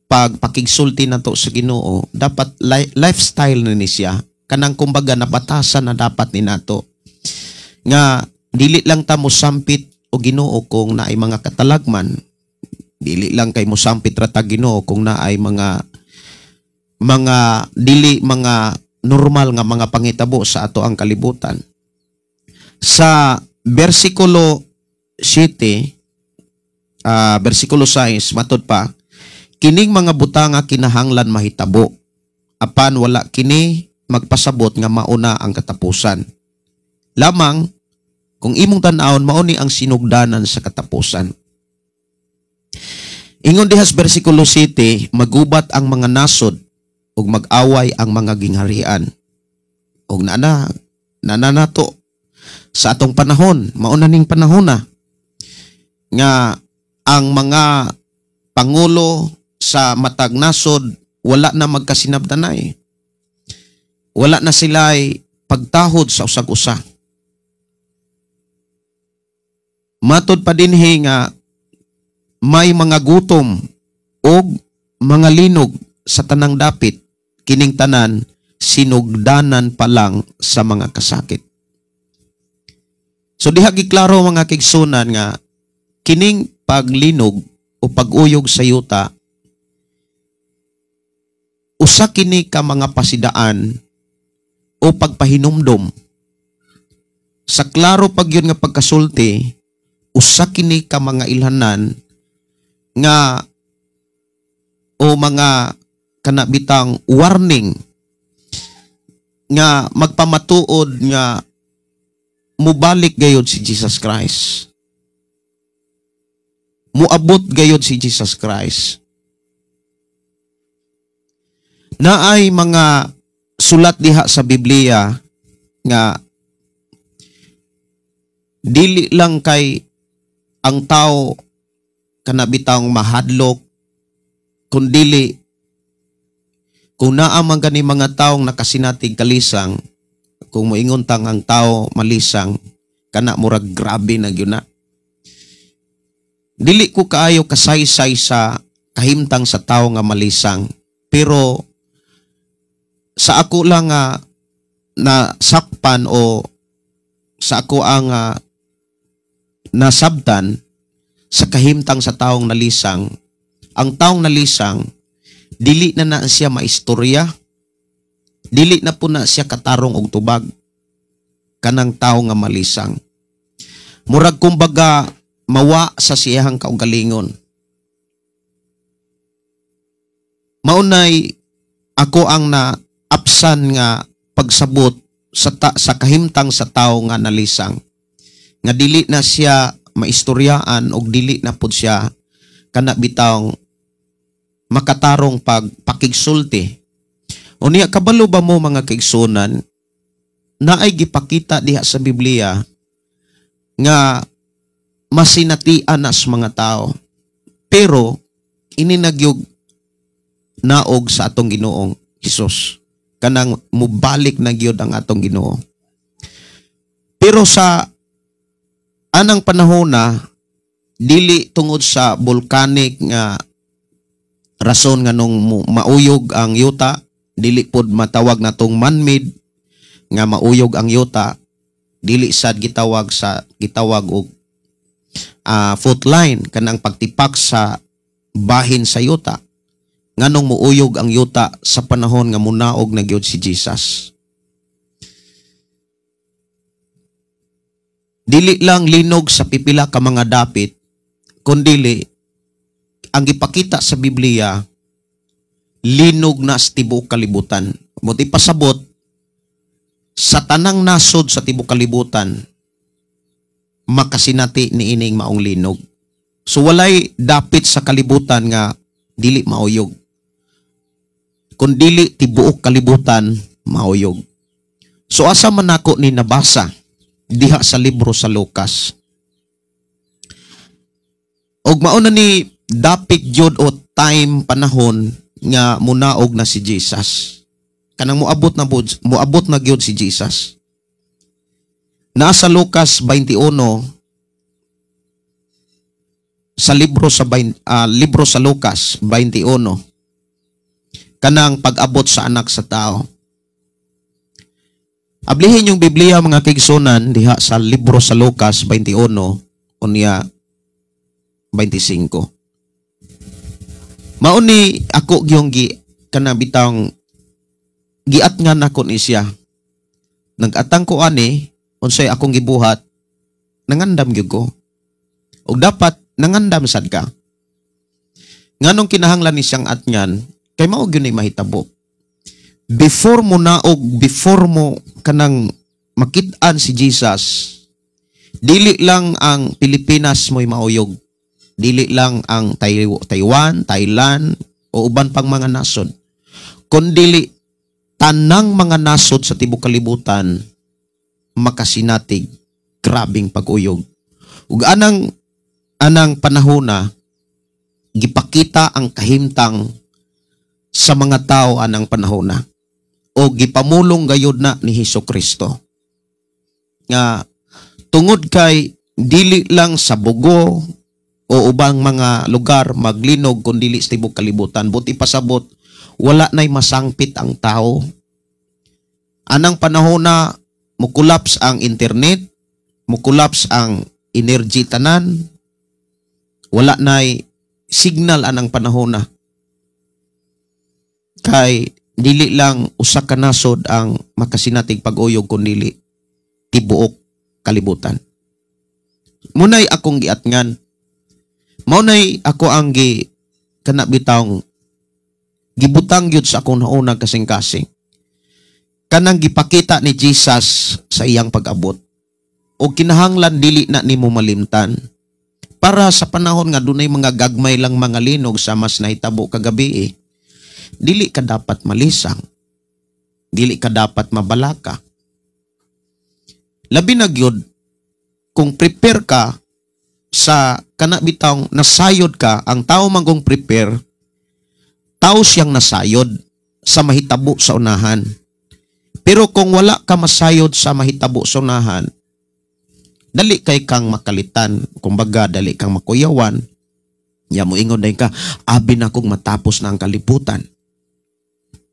pagpakigsulti nato sa Ginoo, dapat lifestyle na ni siya. Kanang kumbaga nabatasan na dapat ni nato. Nga dili lang ta mo sampit o Ginoo kung naay mga katalagman. Dili lang kay mo sampit ra ta Ginoo kung naay mga dili mga normal nga mga pangitabo sa ato ang kalibutan. Sa versikulo 7, versikulo 6 matud pa, kining mga butanga kinahanglan mahitabo, apan wala kini magpasabot nga mauna ang katapusan. Lamang kung imong tan-awon mao ni ang sinugdanan sa katapusan. Ingon dihas bersikulo 7, magubat ang mga nasod ug mag-away ang mga gingharian. Ug nato sa atong panahon, mauna ning panahon na nga ang mga pangulo sa matag nasod wala na magkasinabdanay. Wala na sila'y pagtahod sa usag-usa. Matod pa dinhi nga may mga gutom o mga linog sa tanang dapit, kining tanan sinugdanan pa lang sa mga kasakit. So diha giklaro mga kigsunan nga kining paglinog o pag-uyog sa yuta, usa kini ka mga pasidaan o pagpahinumdom. Sa klaro pag yun nga pagkasulti, usa kini ka mga ilhanan nga o mga kanabitang warning nga magpamatuod nga mubalik gayod si Jesus Christ. Muabot gayod si Jesus Christ. Naay mga sulat diha sa Biblia nga dili lang kay ang tao kanabitang mahadlok, kundili kung naamang gani mga taong nakasinatig kalisang, kung moingon tang ang tao malisang, kana murag grabe na gyud na. Dili ko kaayo kasaysay sa kahimtang sa tao nga malisang. Pero sa ako lang nga nasakpan o sa ako ang nasabtan sa kahimtang sa taong nalisang, ang taong nalisang, dili na siya maistorya, dili na po na siya katarong og tubag, kanang tao nga malisang. Murag kumbaga, mawa sa siyahang kaugalingon. Maunay, ako ang naapsan nga pagsabot sa kahimtang sa tao nga nalisang. Nga dili na siya maistoryaan o dili na po siya kana bitawng makatarong pakigsulti. O niya, kabalo ba mo mga kaigsunan na ay gipakita diha sa Biblia nga masinatian na sa mga tao. Pero ininagyog naog sa atong Ginoong Hesus. Kanang mubalik na gyud ang atong Ginoo. Pero sa anang panahon na dili tungod sa volcanic nga rason nga nung mauyog ang yuta, dili pod matawag natong man-made nga mauyog ang yuta, dili sad gitawag og fault line kanang pagtipak sa bahin sa yuta. Nganong muuyog ang yuta sa panahon nga munaog na gyud si Jesus. Dili lang linog sa pipila ka mga dapit, kundili ang ipakita sa Biblia linog na sa tibuok kalibutan. Buti pasabot sa tanang nasod sa tibuok kalibutan makasinati ni ining maong linog. So walay dapit sa kalibutan nga dili mauyog. Kung dili tibuok kalibutan mauyog. So asa man nako ni nabasa diha sa libro sa Lucas. Og mauna ni dapit jud o time panahon nga munaog na si Jesus. Kanang muabot na gyud si Jesus. Nasa Lucas 21 sa libro sa Lucas 21 kanang pag-abot sa anak sa tao. Ablihin yung Biblia mga kaigsunan diha sa libro sa Lucas 21 unya 25. Mauni ako gyung kanabitang giat nga nako ni siya. Nagatang ko ani unsay akong gibuhat nangandam gyud ko. Ug dapat nangandam sad ka. Nganong kinahanglan ni siyang atngan kay mao gyud ni mahitabo. Before mo kanang makit-an si Jesus, dili lang ang Pilipinas mo'y mauyog. Dili lang ang Taiwan, Thailand, o uban pang mga nasod. Kundili tanang mga nasod sa tibuok kalibutan makasinatig grabing pag-uyog. Ug anang panahona gipakita ang kahimtang sa mga tao anang panahona. O gipamulong gayud na ni Hesukristo. Nga tungod kay dili lang sa Bugo o ubang mga lugar maglinog kundi sa tibuok kalibutan. Buti pasabot, wala na'y masangpit ang tao. Anang panahon na mukulaps ang internet, mukulaps ang energy tanan, wala na'y signal anang panahon na. Kay dili lang usa ka nasod ang makasinatig pag-uyog kundi tibuok kalibutan. Munay akong giatngan. Maunay ako ang kanabitawng gibutang gyud sa akong nauna kasing-kasing. Kanang gipakita ni Jesus sa iyang pag-abot. O kinahanglan dili na nimo malimtan. Para sa panahon nga dunay mga gagmay lang mga linog sa mas nahitabo kagabi dili ka dapat malisang. Dili ka dapat mabalaka. Labi na gyud kung prepare ka sa kanabitang nasayod ka, ang tao manggong prepare, tao siyang nasayod sa mahitabo sa unahan. Pero kung wala ka masayod sa mahitabo sa unahan, dali kay kang makalitan, kumbaga dali kang makuyawan. Ya mo ingon day ka, abi na kong matapos na ang kalibutan.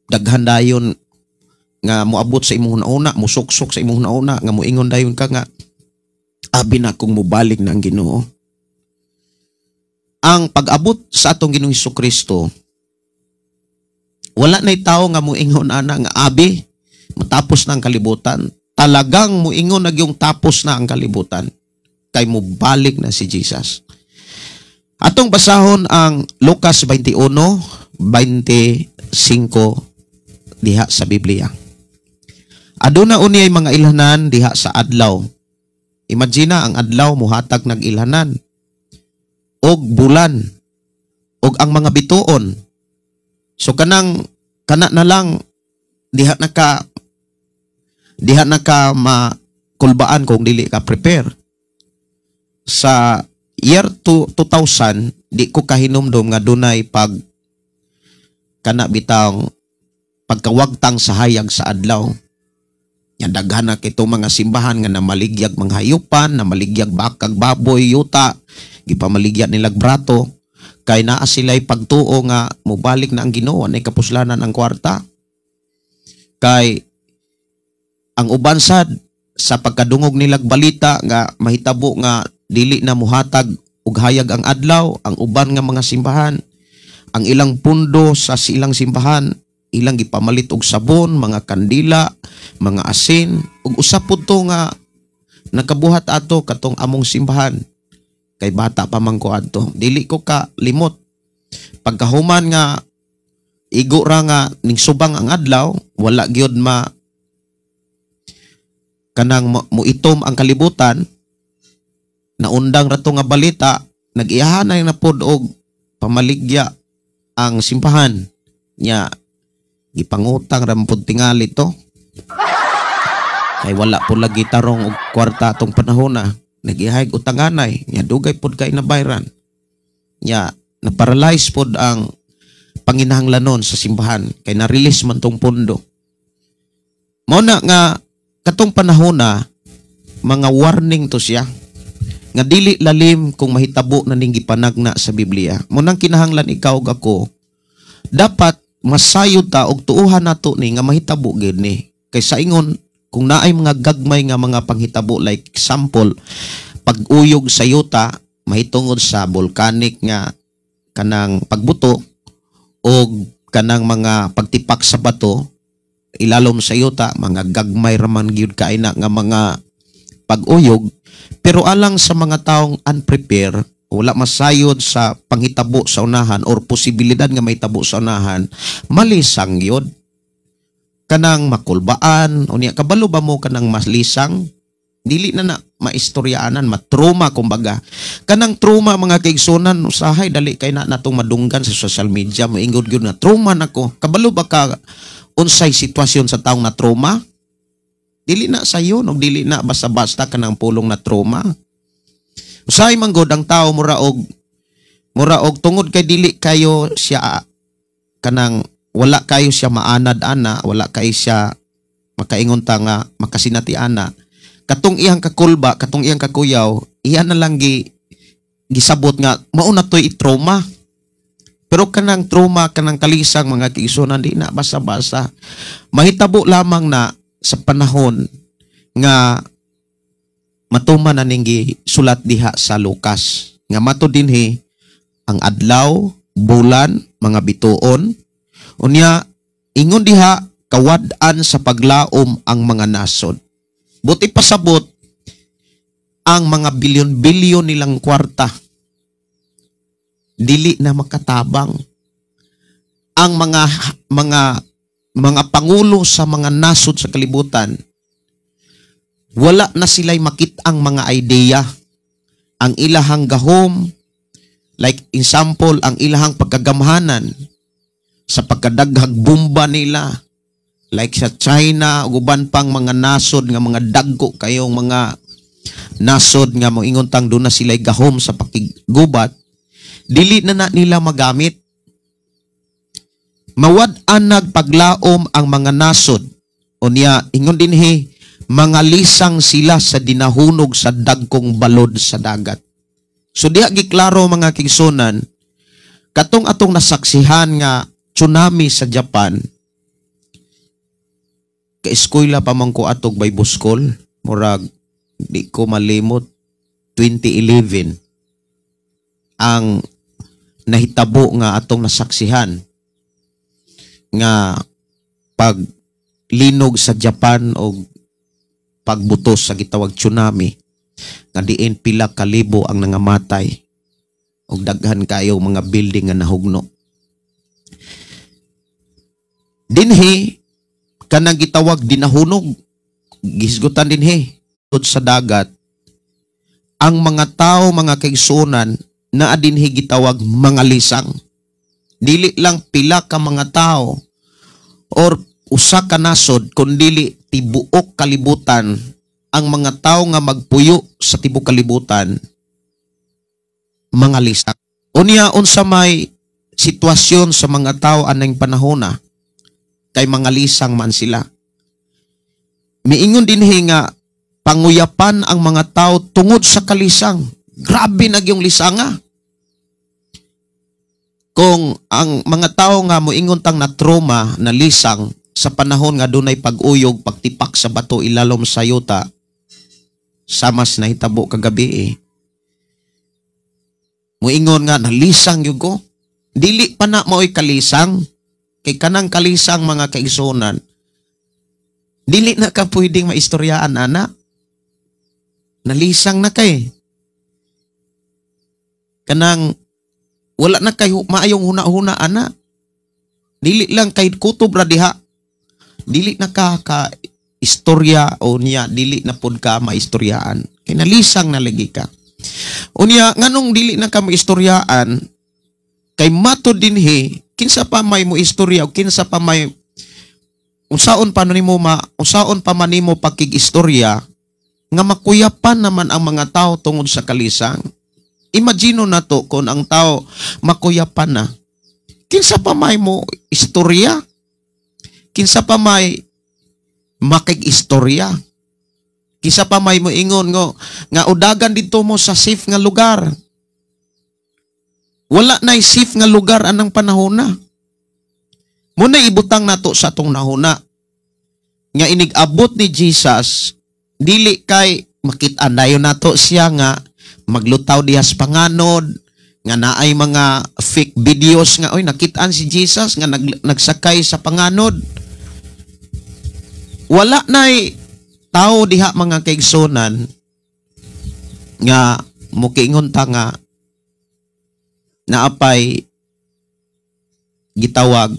Daghan dayon nga moabot sa imong nauna, musuksok sa imong nauna, nga moingon dayon ka nga, abi na kong mubalik na ang Ginoo. Ang pag-abot sa atong Ginoong Hesukristo, wala na'y tao nga moingon ana nga abi, matapos na ang kalibutan. Talagang moingon na yung tapos na ang kalibutan. Kay mubalik na si Jesus. Atong basahon ang Lucas 21:25 diha sa Biblia. Aduna uni ay mga ilhanan diha sa adlaw. Imagine ang adlaw muhatag nag ilhanan. Og bulan. Og ang mga bituon. So kana na lang diha na ka makulbaan kung dili ka prepare. Sa year 2000, di ko kahinumdum nga dunay kana bitang pagkawagtang sa hayag sa adlaw. Yan daghan na kito mga simbahan nga namaligyag mga hayupan, namaligyag bakag baboy, yuta, gipamaligya nilag brato, kay naa sila'y pagtuo nga mubalik na ang Ginoo, nay kapuslanan ang kwarta. Kay ang uban sad sa pagkadungog nilag balita nga mahitabo nga dili na muhatag og hayag ang adlaw, ang uban nga mga simbahan, ang ilang pundo sa silang simbahan, ilang gipamalit og sabon, mga kandila, mga asin, ug usap pud to nga nakabuhat ato katong among simbahan. Kay bata pa man ko adto, dili ko ka limot. Pagkahuman nga igo ra nga ning subang ang adlaw, wala gyud kanang muitom ang kalibutan. Naundang rato nga balita, nag-iyahanay na pod og pamaligya ang simbahan nya, gipangutang ra pod tingali to. Kay wala po lagi tarong og kwarta atong panahon na. Nag-ihayag utanganay, nya dugay pod kay nabayran. Nya na-paralyze pod ang panginahanglanon sa simbahan kay na-release man tong pondo. Mao na nga katong panahon na mga warning to siya nga dili lalim kung mahitabo na ning gipanagna sa Biblia. Mo nang kinahanglan ikaw ug ako, dapat masayod ta og tuuhan nato ni nga mahitabo gid ni. Kay sa ingon kung naay mga gagmay nga mga panghitabo, like example, pag-uyog sa yuta mahitungod sa volcanic nga kanang pagbuto o kanang mga pagtipak sa bato ilalom sa yuta, mga gagmay raman gyud kaina nga mga pag-uyog. Pero alang sa mga taong unprepared, wala masayod sa panghitabo sa unahan or posibilidad nga mahitabo sa unahan, malisang yun. Kanang makulbaan, o niya, kabalo ba mo kanang malisang? Dili na maistoryaanan, matruma kumbaga. Kanang trauma mga kaigsunan, usahay, dali kay na natong madunggan sa social media, maingod yun na, trauma na ko. Kabalo ba ka unsay sitwasyon sa taong na trauma? Dili na sayo, o dili na basta-basta kanang pulong na trauma. Usahay manggod ang tao mura og tungod kay dili kayo siya kanang wala kayo siya maanad-ana, wala kayo siya makaingon ta nga makasinati-ana. Katong iyang kakulba, katong iyang kakuyaw, iyan na lang gisabot nga mao na toy trauma. Pero kanang trauma, kanang kalisang mga kiisunan, di na basta-basta. Mahitabo lamang na sa panahon nga matuman na ning sulat diha sa Lucas. Nga mato dinhi ang adlaw, bulan, mga bituon. Unya, ingon diha, kawad-an sa paglaom ang mga nasod. Buti pasabot ang mga bilyon-bilyon nilang kwarta. Dili na makatabang. Ang mga pangulo sa mga nasod sa kalibutan, wala na sila'y makitang mga idea. Ang ilahang gahom, like example, ang ilahang pagkagamhanan, sa pagkadaghag bomba nila, like sa China, uban pang mga nasod nga mga dagko kayong mga nasod nga moingon tang doon na sila'y gahom sa pakigubat, dili na nila magamit. Mawad-an nagpaglaom ang mga nasod. Unya, ingon dinhi, mga lisang sila sa dinahunog sa dagkong balod sa dagat. So diha giklaro mga kigsunan, katong atong nasaksihan nga tsunami sa Japan, ka-eskwela pa man ko atog Bible School, murag di ko malimot 2011 ang nahitabo nga atong nasaksihan nga paglinog sa Japan o pagbutos sa gitawag tsunami nga diin pila ka libo ang nangamatay og daghan kayo mga building nga nahugno. Dinhi kanang gitawag dinahunog, gisgutan dinhi sa dagat, ang mga tao, mga kaigsunan na dinhi gitawag mga lisang. Dili lang pila ka mga tao or usa ka nasod, kundili tibuok kalibutan, ang mga tao nga magpuyo sa tibuok kalibutan, mga lisang. Unya unsa may sitwasyon sa mga tao anang panahona, kay mga lisang man sila. Miingon dinhi nga panguyapan ang mga tao tungod sa kalisang. Grabe na yung lisanga. Kung ang mga tao nga moingon tang na trauma na lisang sa panahon nga dunay pag-uyog, pagtipak sa bato ilalom sa yuta, samas na hitabo kagabi moingon nga nalisang yun ko. Dili pa na mao'y kalisang. Kay kanang kalisang mga kaigsunan, dili na ka pwedeng maistoryaan, ana. Nalisang na kay. Kanang wala na kay maayong huna-huna, ana. Dili lang kay kutob ra diha. Dili na ka istorya o niya, dili na pud ka maistoryaan. Kay nalisang na lagi ka. Unya nganong dili na ka maistoryaan, kay mato dinhi kinsa pa may mo istorya o kinsa pa may usaon pa man nimo pakig-istorya nga makuyapan naman ang mga tao tungod sa kalisang. Imagino na to kung ang tao makuyapan na. Kinsa pa may mo istorya? Kinsa pa may makig-istorya? Kinsa pa may mo ingon nga udagan dito mo sa safe nga lugar? Wala na safe nga lugar anang panahon na. Muna ibutang nato sa atong nahuna. Nga inig-abot ni Jesus, dili kay makit-an dayon nato siya nga maglutaw dihas panganod, nga naay mga fake videos nga oy nakit-an si Jesus nga nagsakay sa panganod. Wala na'y tao diha mga kaigsunan nga mukiingon ta nga naapay gitawag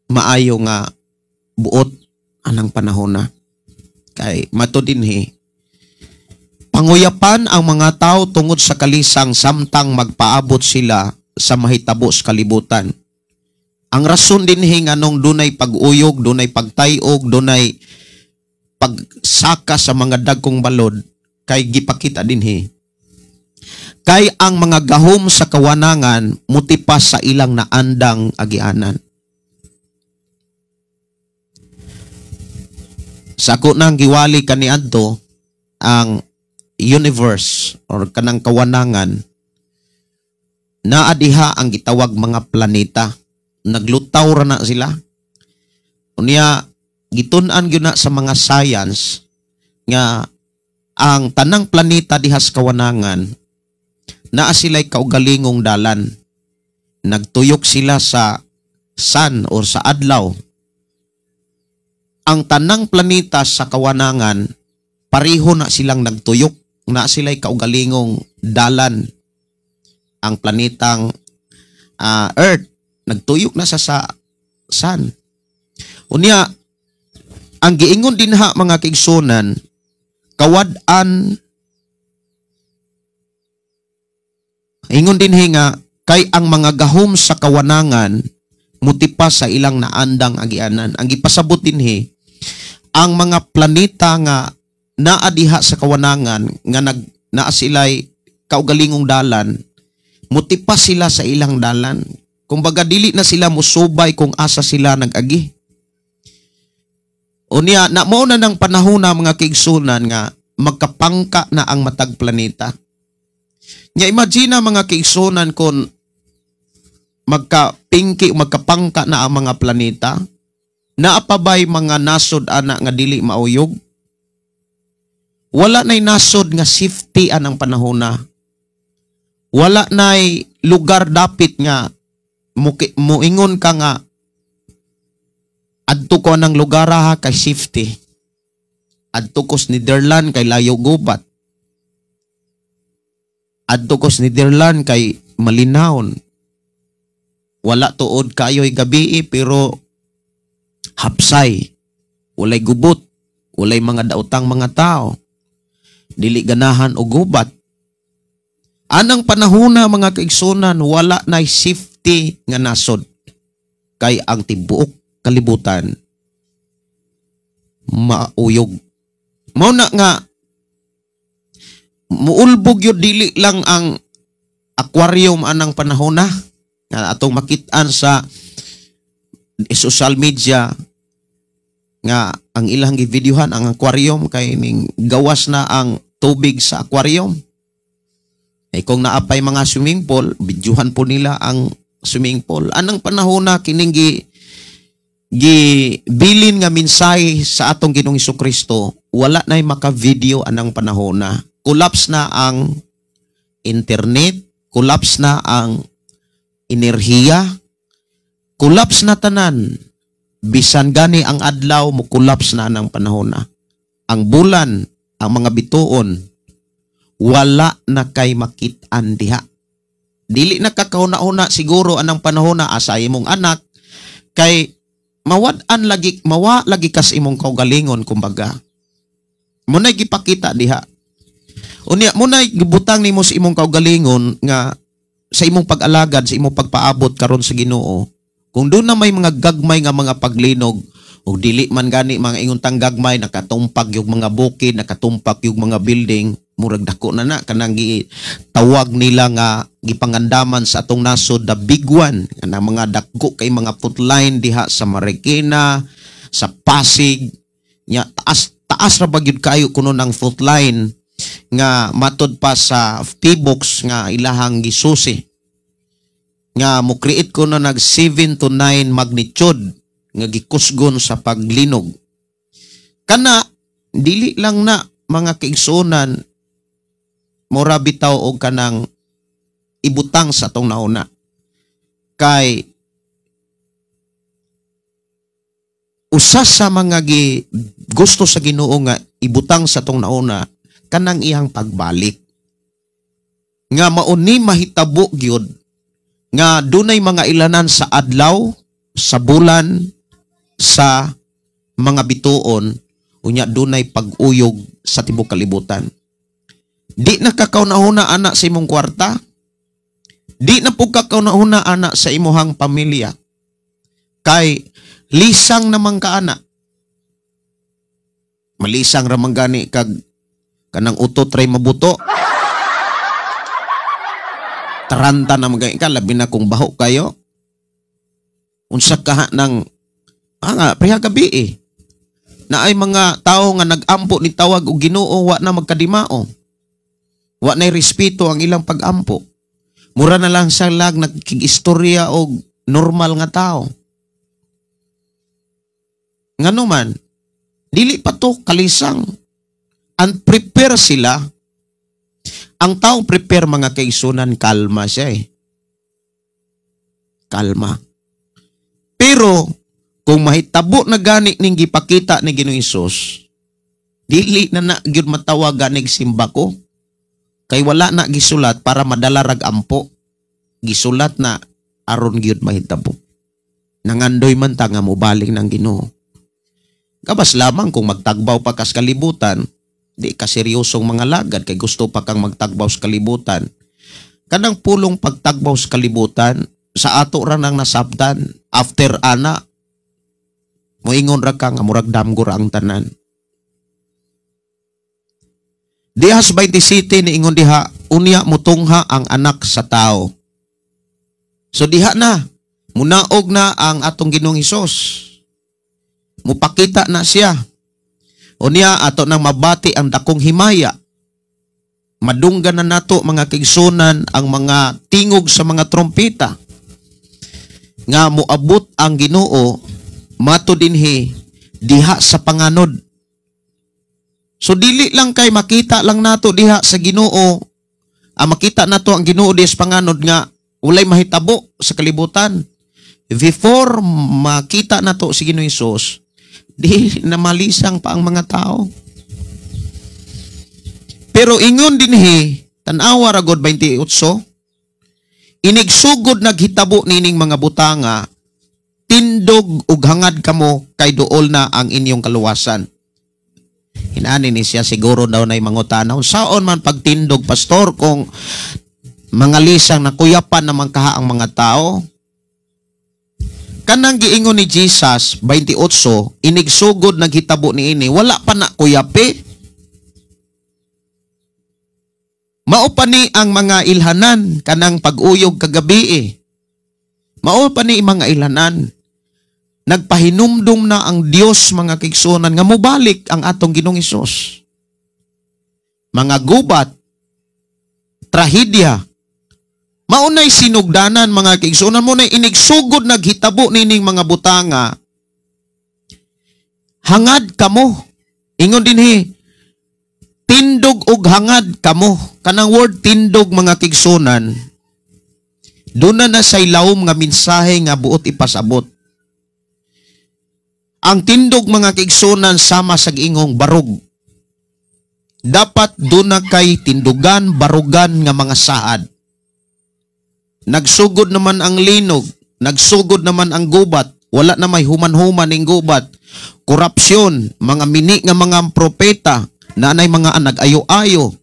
maayo nga buot anang panahon na. Kay mato dinhi panguyapan ang mga tao tungod sa kalisang samtang magpaabot sila sa mahitabo sa kalibutan. Ang rason dinhi nganong dunay pag-uyog, dunay pagtayog, dunay pagsaka sa mga dagkong balod, kay gipakita dinhi kay ang mga gahom sa kawanangan mutipas sa ilang naandang agianan. Sa ako nang giwali kaniadto ang universe or kanang kawanangan, naa diha ang gitawag mga planeta. Naglutaw ra na sila. Unya gitun-an gyud na sa mga science nga ang tanang planeta diha sa kawanangan naa sila'y kaugalingong dalan. Nagtuyok sila sa sun or sa adlaw. Ang tanang planeta sa kawanangan, pareho na silang nagtuyok, na sila'y kaugalingong dalan. Ang planetang Earth, nagtuyok na sa sun. Unya, ang giingon din ha mga kaigsunan, kawad-an, ingon din nga, kay ang mga gahom sa kawanangan, mutipas sa ilang naandang agianan. Ang ipasabot din ang mga planeta nga naadiha sa kawanangan, nga naa sila'y kaugalingong dalan, mutipas sila sa ilang dalan. Kumbaga dili na sila musubay kung asa sila nag-agi. Unya, na mo na ng panahon na mga kaigsunan nga magkapangka na ang matag planeta. Nya imagine mga kaigsunan kung magkapingki, magkapangka na ang mga planeta, naapabay mga nasod ana nga dili mauyog. Wala na'y nasod nga safety anang panahon na. Wala na'y lugar dapit nga muingon ka nga adto ko ng lugar ha kay safety. Adto ko sa Netherlands kay layo gubat. Adto ko sa Netherlands kay malinawon. Wala tuod kayo'y gabi pero hapsay. Walay gubot. Walay mga daotang mga tao. Dili ganahan o gubat. Anang panahon na mga kaigsunan, wala na safety nga nasod. Kay ang tibuok kalibutan mauyog. Mao na nga muulbog yun dili lang ang aquarium anang panahon na nga atong makitaan sa social media nga ang ilang givideohan ang aquarium kay ning gawas na ang tubig sa aquarium. Ay kung naapay mga swimming pool, videohan po nila ang swimming pool. Anang panahon na kining gibilin nga mensahe sa atong Ginoong Hesukristo, wala na'y maka-video anang panahon na. Collapse na ang internet, collapse na ang enerhiya, collapse na tanan. Bisan gani ang adlaw mo collapse na anang panahon na. Ang bulan, ang mga bituon, wala na kay makit-an diha. Dili na kakauna-una siguro anang panahon na asay mong anak kay mawa lagi kas imong kaugalingon kumbaga. Munay gipakita diha. Unya munay gibutang nimo sa imong kaugalingon nga sa imong pag-alagad, sa imong pagpaabot karon sa Ginoo. Kung doon na may mga gagmay nga mga paglinog o dili man gani mga inguntang gagmay nakatumpak yung mga bukid, nakatumpak yung mga building, murag dako na kanang tawag nila nga gipangandaman sa atong nasod the big one na mga dako kay mga footline diha sa Marikina, sa Pasig nya taas ra bagyud kayo kuno ng footline nga matod pa sa P-box nga ilahang gisusi nga mo create ko na nag 7 to 9 magnitude nga gikusgon sa paglinog. Kana dili lang na mga kaigsunan mura bitaw og kanang ibutang sa atong nauna. Kay usa sa mga gusto sa Ginoo nga ibutang sa atong nauna kanang iyang pagbalik. Nga mauni mahitabo gyud nga dunay mga ilanan sa adlaw, sa bulan, sa mga bituon, unya dunay pag-uyog sa tibuok kalibutan. Di na kakaunahuna anak sa imong kwarta. Di na po kakaunahuna anak sa imuhang pamilya. Kay lisang naman ka anak. Malisang ramang gani kag kanang utot ray mabuto. Taranta na magay ka, labi na kung baho kayo. Unsa ka ng priha gabi na ay mga tao nga nag-ampo ni tawag og Ginoo wa na magkadimao. Wa na'y respeto ang ilang pag-ampo. Mura na lang sa lag nagkig-istorya og normal nga tao. Ngano man, dili pa to kalisang. Unprepare sila. Ang tao prepare mga kaigsunan, kalma siya Kalma. Pero, kung mahitabo na gani ning gipakita ni Ginoong Hesus, dili na gyud matawag ganig simba ko. Kay wala na gisulat para madala rag ampo. Gisulat na aron gyud mahitabo. Nangandoy man ta nga mobaling ng Ginoo. Kabas lamang kung magtagbaw pa kas kalibutan, di ka seryosong mga lagad kay gusto pa kang magtagbaw sa kalibutan. Kanang pulong pagtagbaw sa kalibutan, sa ato ra nang nasabtan, after ana, moingon ra ka nga murag damgor ang tanan. Dihas 27 ni ingon diha, unya mutungha ang anak sa tao. So diha na, munaog na ang atong Ginoong Hesus. mupakita na siya. Unya ato nang mabati ang dakong himaya. Madunggan na nato mga kaigsunan ang mga tingog sa mga trompeta nga moabot ang Ginoo mato dinhi diha sa panganod. So dili lang kay makita lang nato diha sa Ginoo, makita nato ang Ginoo diha sa panganod nga walay mahitabo sa kalibutan. Before makita nato si Ginoong Hesus, di na malisang pa ang mga tao. Pero ingon dinhi, tan-awa ra gud 28, inigsugod naghitabo nining mga butanga, tindog ug hangad kamo kay duol na ang inyong kaluwasan. Hinani ni siya siguro daw na mangutanaw, saon man pagtindog, pastor, kung mga lisang nakuyapan naman kaha ang mga tao? Kanang giingon ni Jesus, 28, inigsugod naghitabo niini, wala pa na kuyapi. Mao pa ni ang mga ilhanan kanang pag-uyog kagabi. Mao pa ni mga ilhanan. Nagpahinumdum na ang Dios mga kaigsunan nga mobalik ang atong Ginoong Hesus. Mga gubat, trahedya, maunay sinugdanan mga kaigsunan mo na inigsugod naghitabo nining mga butanga. Hangad kamo. Ingon dinhi, tindog ug hangad kamo. Kanang word tindog mga kaigsunan, doon na say lawom nga mensahe nga buot ipasabot. Ang tindog mga kaigsunan sama sa giingong barug. Dapat doon na kay tindugan, barugan nga mga saad. Nagsugod naman ang linog, nagsugod naman ang gubat, wala na may human-human ning gubat. Korupsyon, mga mini nga mga propeta, nanay mga nag-ayo-ayo,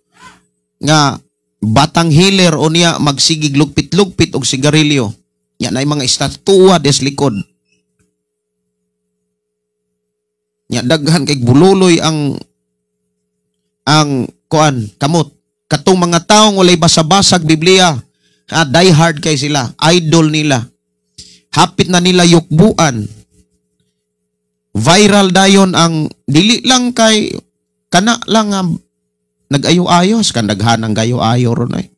nga batang healer o niya magsigig lugpit-lugpit og sigarilyo. Yan ay mga estatwa des likod. Nya daghan kay bululoy ang kuan kamot. Katong mga taong walay basa-basag Biblia, die hard kay sila, idol nila. Hapit na nila yukbuan. Viral dayon ang dili lang kay kana lang nga nag-ayo-ayos kan daghanang gayo-ayo ron ay.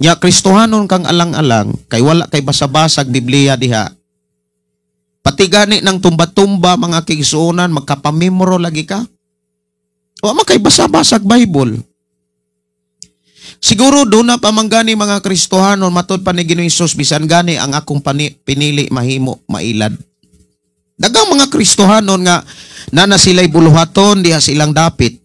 Nya Kristohanon kang alang-alang kay wala kay basa-basag Biblia diha. Pati gani ng tumba-tumba mga kaigsuonan magkapamemoro lagi ka. O makay basa-basag Bible. Siguro doon na pamanggani mga Kristohanon matod pa ni Ginoong Hesus bisan gani ang akong pinili mahimo mailad. Dagang mga Kristohanon nga na sila'y buluhaton diha silang dapit.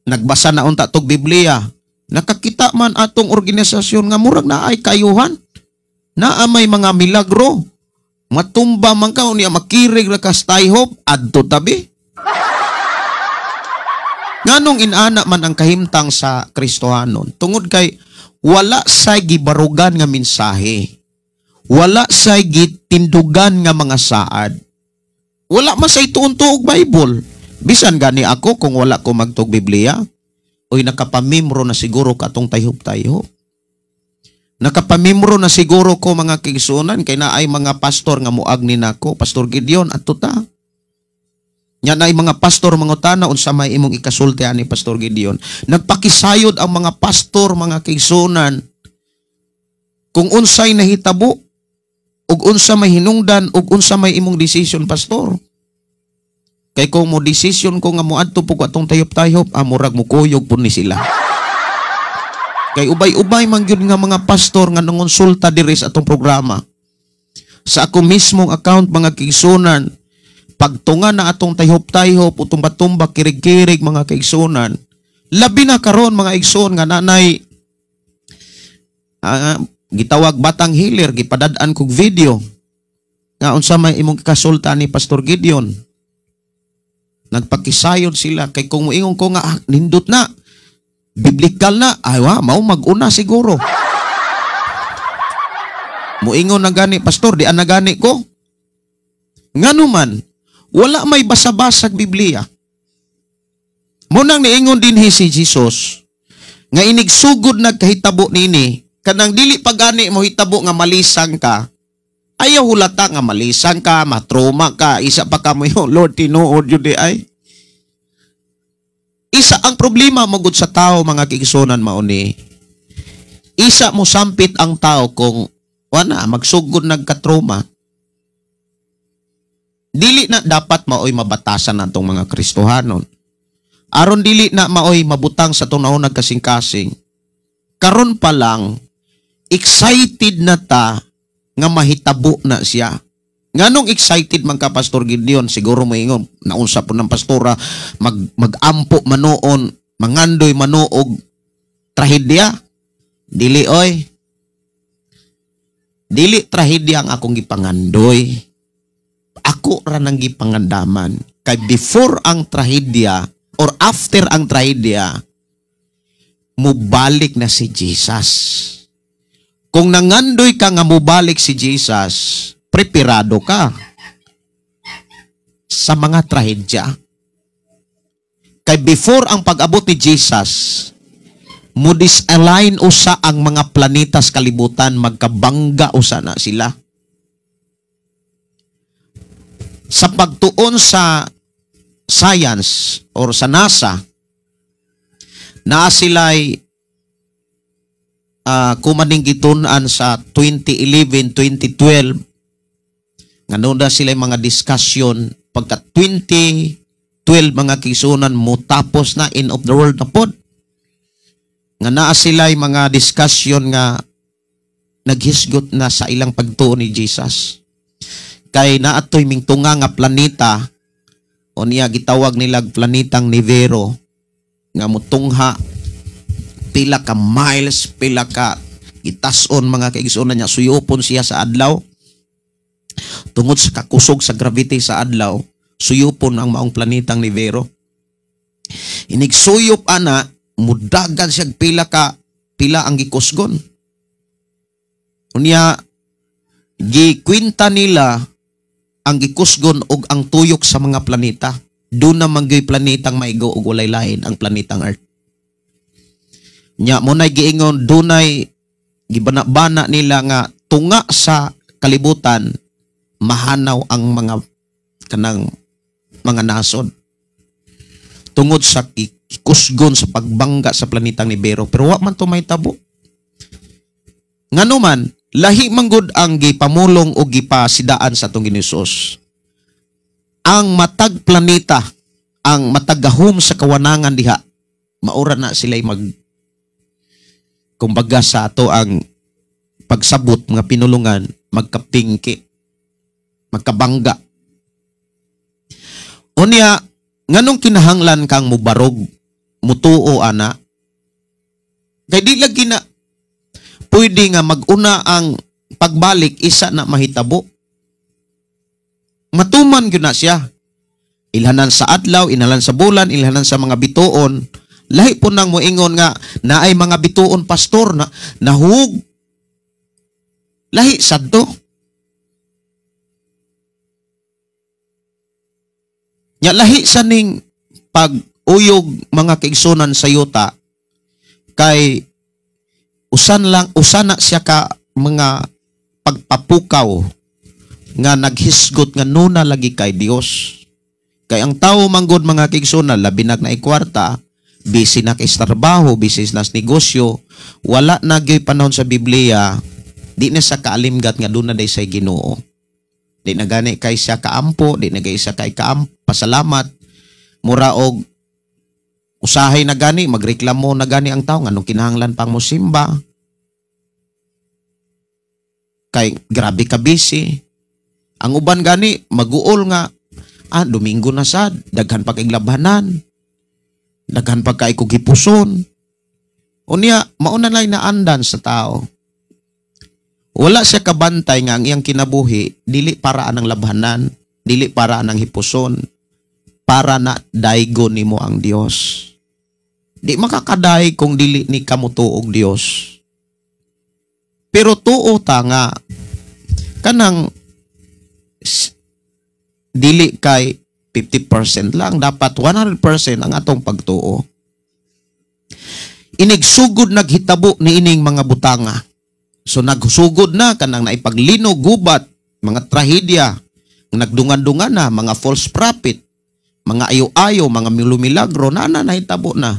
Nagbasa na unta tog Biblia. Nakakita man atong organisasyon nga murag na ay kayuhan. Naa may mga milagro. Matumba man ka niya makirig ra ka stay hope adto tabi. Nganong inana man ang kahimtang sa Kristohanon tungod kay wala say gibarugan nga mensahe. Wala say gitindugan nga mga saad. Wala man say tuon-tuog Bible. Bisan gani ako kung wala ko magtug Biblia, oy nakapamimro na siguro katong tayhop-tayhop. Nakapamimro na siguro ko mga kaigsunan kay naay mga pastor nga muagni nako, Pastor Gideon at tuta. Nya naay mga pastor mangutana unsa may imong ikasulti ani Pastor Gideon. Nagpakisayod ang mga pastor mga kaigsunan kung unsay nahitabo ug unsa may hinungdan ug unsa may imong decision pastor. Kay kung mo desisyon ko nga moadto po atong tayop-tayop, murag mo kuyog po ni sila. Kay ubay-ubay man gyud nga mga pastor nga nangonsulta diri sa atong programa. Sa ako mismong account mga kaigsunan, pagtunga na atong tayop-tayop, utumba-tumba, kirig-kirig mga kaigsunan, labi na karon mga igsoon nga nanay gitawag batang healer, gipadad-an kog video nga unsa may imong kasulta ni Pastor Gideon. Nagpakisayon sila kay kung moingon ko nga nindot na biblical na ay mao mag-una siguro. Moingon na gani pastor di ana gani ko. Ngano man wala may basa-basag Biblia. Mo nang niingon dinhi si Jesus nga inigsugod nagkahitabo nini kanang dili pagani mo hitabo nga malisang ka Ayaw hulata nga malisan ka, matroma ka, isa pa ka mo yung Lord tinuod yun di ay. Isa ang problema magud sa tao mga kigsunan mauni. Isa mo sampit ang tao kung wala magsugod nagkatroma. Dili na dapat maoy mabatasan natong mga Kristohanon. Aron dili na maoy mabutang sa tunaw nagkasing-kasing. Karon pa lang excited na ta nga mahitabo na siya. Nganong excited man ka Pastor Gideon? Siguro maingon, naunsa po ng pastora, mag-ampo manoon, mangandoy manoog, trahedya. Dili oy. Dili trahedya ang akong gipangandoy. Ako ra nang gipangandaman. Kay before ang trahedya or after ang trahedya, mubalik na si Jesus. Kung nangandoy ka nga mubalik si Jesus, preparado ka sa mga trahedya. Kay before ang pag-abot ni Jesus, mo disalign usa ang mga planeta sa kalibutan, magkabangga usa na sila. Sa pagtuon sa science or sa NASA, na sila'y kumaning gitunan sa 2011-2012, nga noon na sila'y mga discussion, pagka 2012 mga kisunan mo tapos na end of the world na pod. Nga naa sila'y mga discussion nga naghisgot na sa ilang pagtuon ni Jesus. Kay naatoy mingtunga nga planeta, o niya gitawag nilag planetang Nivero, nga mutungha pila ka miles, pila ka itason mga kaigsunan niya, suyopon siya sa adlaw. Tungod sa kakusog sa gravity sa adlaw, suyopon ang maong planetang Nivero. Inigsuyop ana, mudagan siya pila ang gikusgon. Unya, gikwinta nila ang gikusgon og ang tuyok sa mga planeta. Doon na manggoy planetang maigo og walay lain ang planetang Earth. Nya mo nay giingon dunay gibana-bana nila nga tunga sa kalibutan mahanaw ang mga kanang mga nasod. Tungod sa kusgon sa pagbangga sa planetang Nivero, pero wa man to may tabo. Nganuman lahi manggod ang gipamulong o gipasidaan sa atong Ginoos. Ang matag planeta, ang matagahom sa kawanangan diha, maura na sila'y kumbaga sa ato ang pagsabot mga pinulungan, magkapingki, magkabangga. Unya, nganong kinahanglan kang mubarog, mutuo ana, kay di lagi na pwede nga maguna ang pagbalik, isa na mahitabo. Matuman yun na siya. Ilhanan sa adlaw, ilhanan sa bulan, ilhanan sa mga bituon. Lahi po nang moingon nga na ay mga bituon pastor na nahug. Lahi sadto. Nya lahi sa ning pag-uyog mga kaigsunan sa yuta kay usana siya ka mga pagpapukaw nga naghisgot nga nuna lagi kay Dios. Kay ang tao manggod mga kaigsunan labi na ikwarta, busy na kay trabaho, busy na sa negosyo, wala na gyud panahon sa Biblia, di na sa kaalimgat nga duna day say Ginoo. Di na gani kay siya kaampo, di na kay siya kay pasalamat, mura og usahay na gani, magreklamo na gani ang tao nganong kinahanglan pang mosimba. Kay grabe ka busy. Ang uban gani maguol nga Domingo na sad, daghan pa kay labhanan. Daghan pa kay kugipuson. Unya mauna lay naandan sa tao. Wala siya kabantay nga ang iyang kinabuhi dili para anang labhanan, dili para anang hipuson, para na daygon nimo ang Dios. Di makakaday kung dili ni kamo tuog Dios. Pero tuo ta nga kanang dili kay 50% lang, dapat 100% ang atong pagtuo. Inigsugod naghitabo ni ining mga butanga. So nagsugod na kanang naipaglino gubat mga trahedya, nagdungan-dungan na, mga false prophet, mga ayo-ayo, mga milagro, na nahitabo na.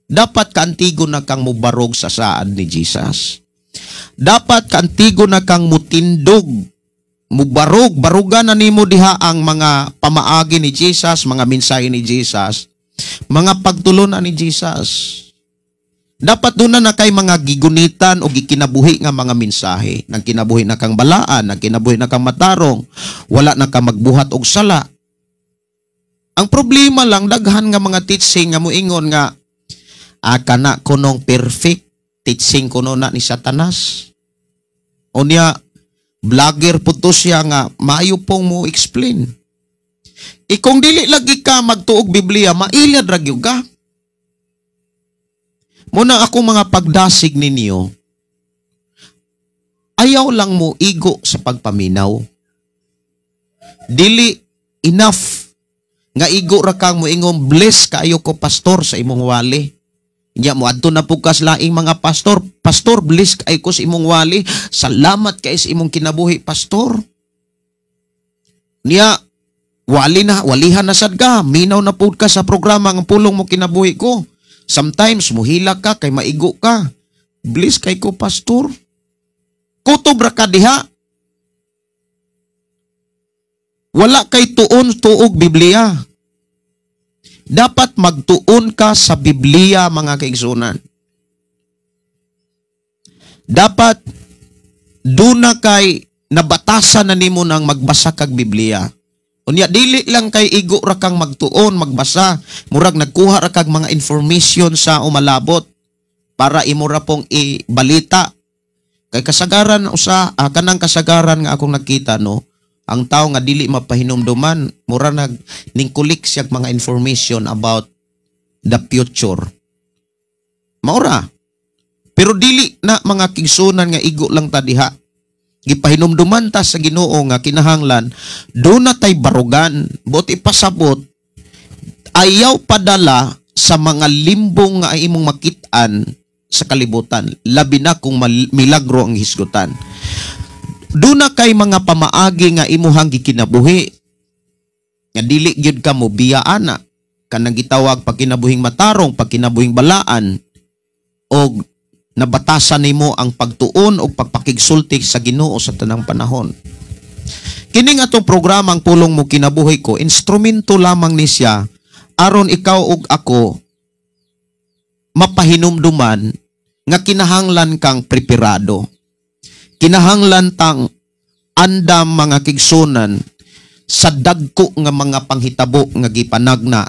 Dapat kaantigo na kang mubarog sa saan ni Jesus. Dapat kaantigo na kang mutindog, mubarog, barugan na nimo diha ang mga pamaagi ni Jesus, mga mensahe ni Jesus, mga pagtulonan ni Jesus. Dapat doon na kay mga gigunitan o gikinabuhi nga mga mensahe. Nang kinabuhi na kang balaan, nang kinabuhi na kang matarong, wala na kang magbuhat og sala. Ang problema lang, daghan nga mga teaching nga muingon nga, kana kunong perfect teaching kuno na ni Satanas. O niya, vlogger po to siya nga, maayo pong mo explain. Kung dili lagi ka magtuog Biblia, mailad ragyo ka. Muna ako mga pagdasig ninyo, ayaw lang mo igo sa pagpaminaw. Dili enough nga igo ra kang moingon, bless kaayo ko pastor sa imong wali. Nya mo adto na pukas laing mga pastor, pastor bless kaayo ko sa imong wali, salamat kay sa imong kinabuhi pastor. Nya walihan na sad ka, minaw na pud ka sa programa ng pulong mo kinabuhi ko. Sometimes, muhila ka, kay maigo ka. Bless kay ko, pastor. Kutob ra ka diha. Wala kay tuon-tuog Biblia. Dapat magtuon ka sa Biblia, mga kaigsunan. Dapat, doon na kay nabatasan na nimo nang magbasa kag Biblia. Unya dili lang kay igo ra kang magtuon, magbasa, murag nagkuha ra kag mga information sa umalabot para imo ra pong ibalita. Kay kasagaran kanang kasagaran nga akong nakita no, ang tao nga dili mapahinumduman, mura ningkulik siya mga information about the future. Maura. Pero dili na mga kigsunan nga igo lang ta diha. Gipahinumduman ta sa Ginoo nga kinahanglan do na tay barugan, bot ipasabot ayaw padala sa mga limbong nga imong makit-an sa kalibutan, labi na kung milagro ang hisgutan. Do na kay mga pamaagi nga imuhang gikinabuhi nga dili gyud ka mo biyaana, kanang gitawag pagkinabuhing matarong, pagkinabuhing balaan, o nabatasan nimo ang pagtuon o pagpakigsulti sa Ginoo sa tanang panahon. Kining atong programang pulong mo kinabuhi ko, instrumento lamang ni siya aron ikaw ug ako mapahinumduman nga kinahanglan kang preparado. Kinahanglan tang andam mga kigsunan sa dagko nga mga panghitabo nga gipanagna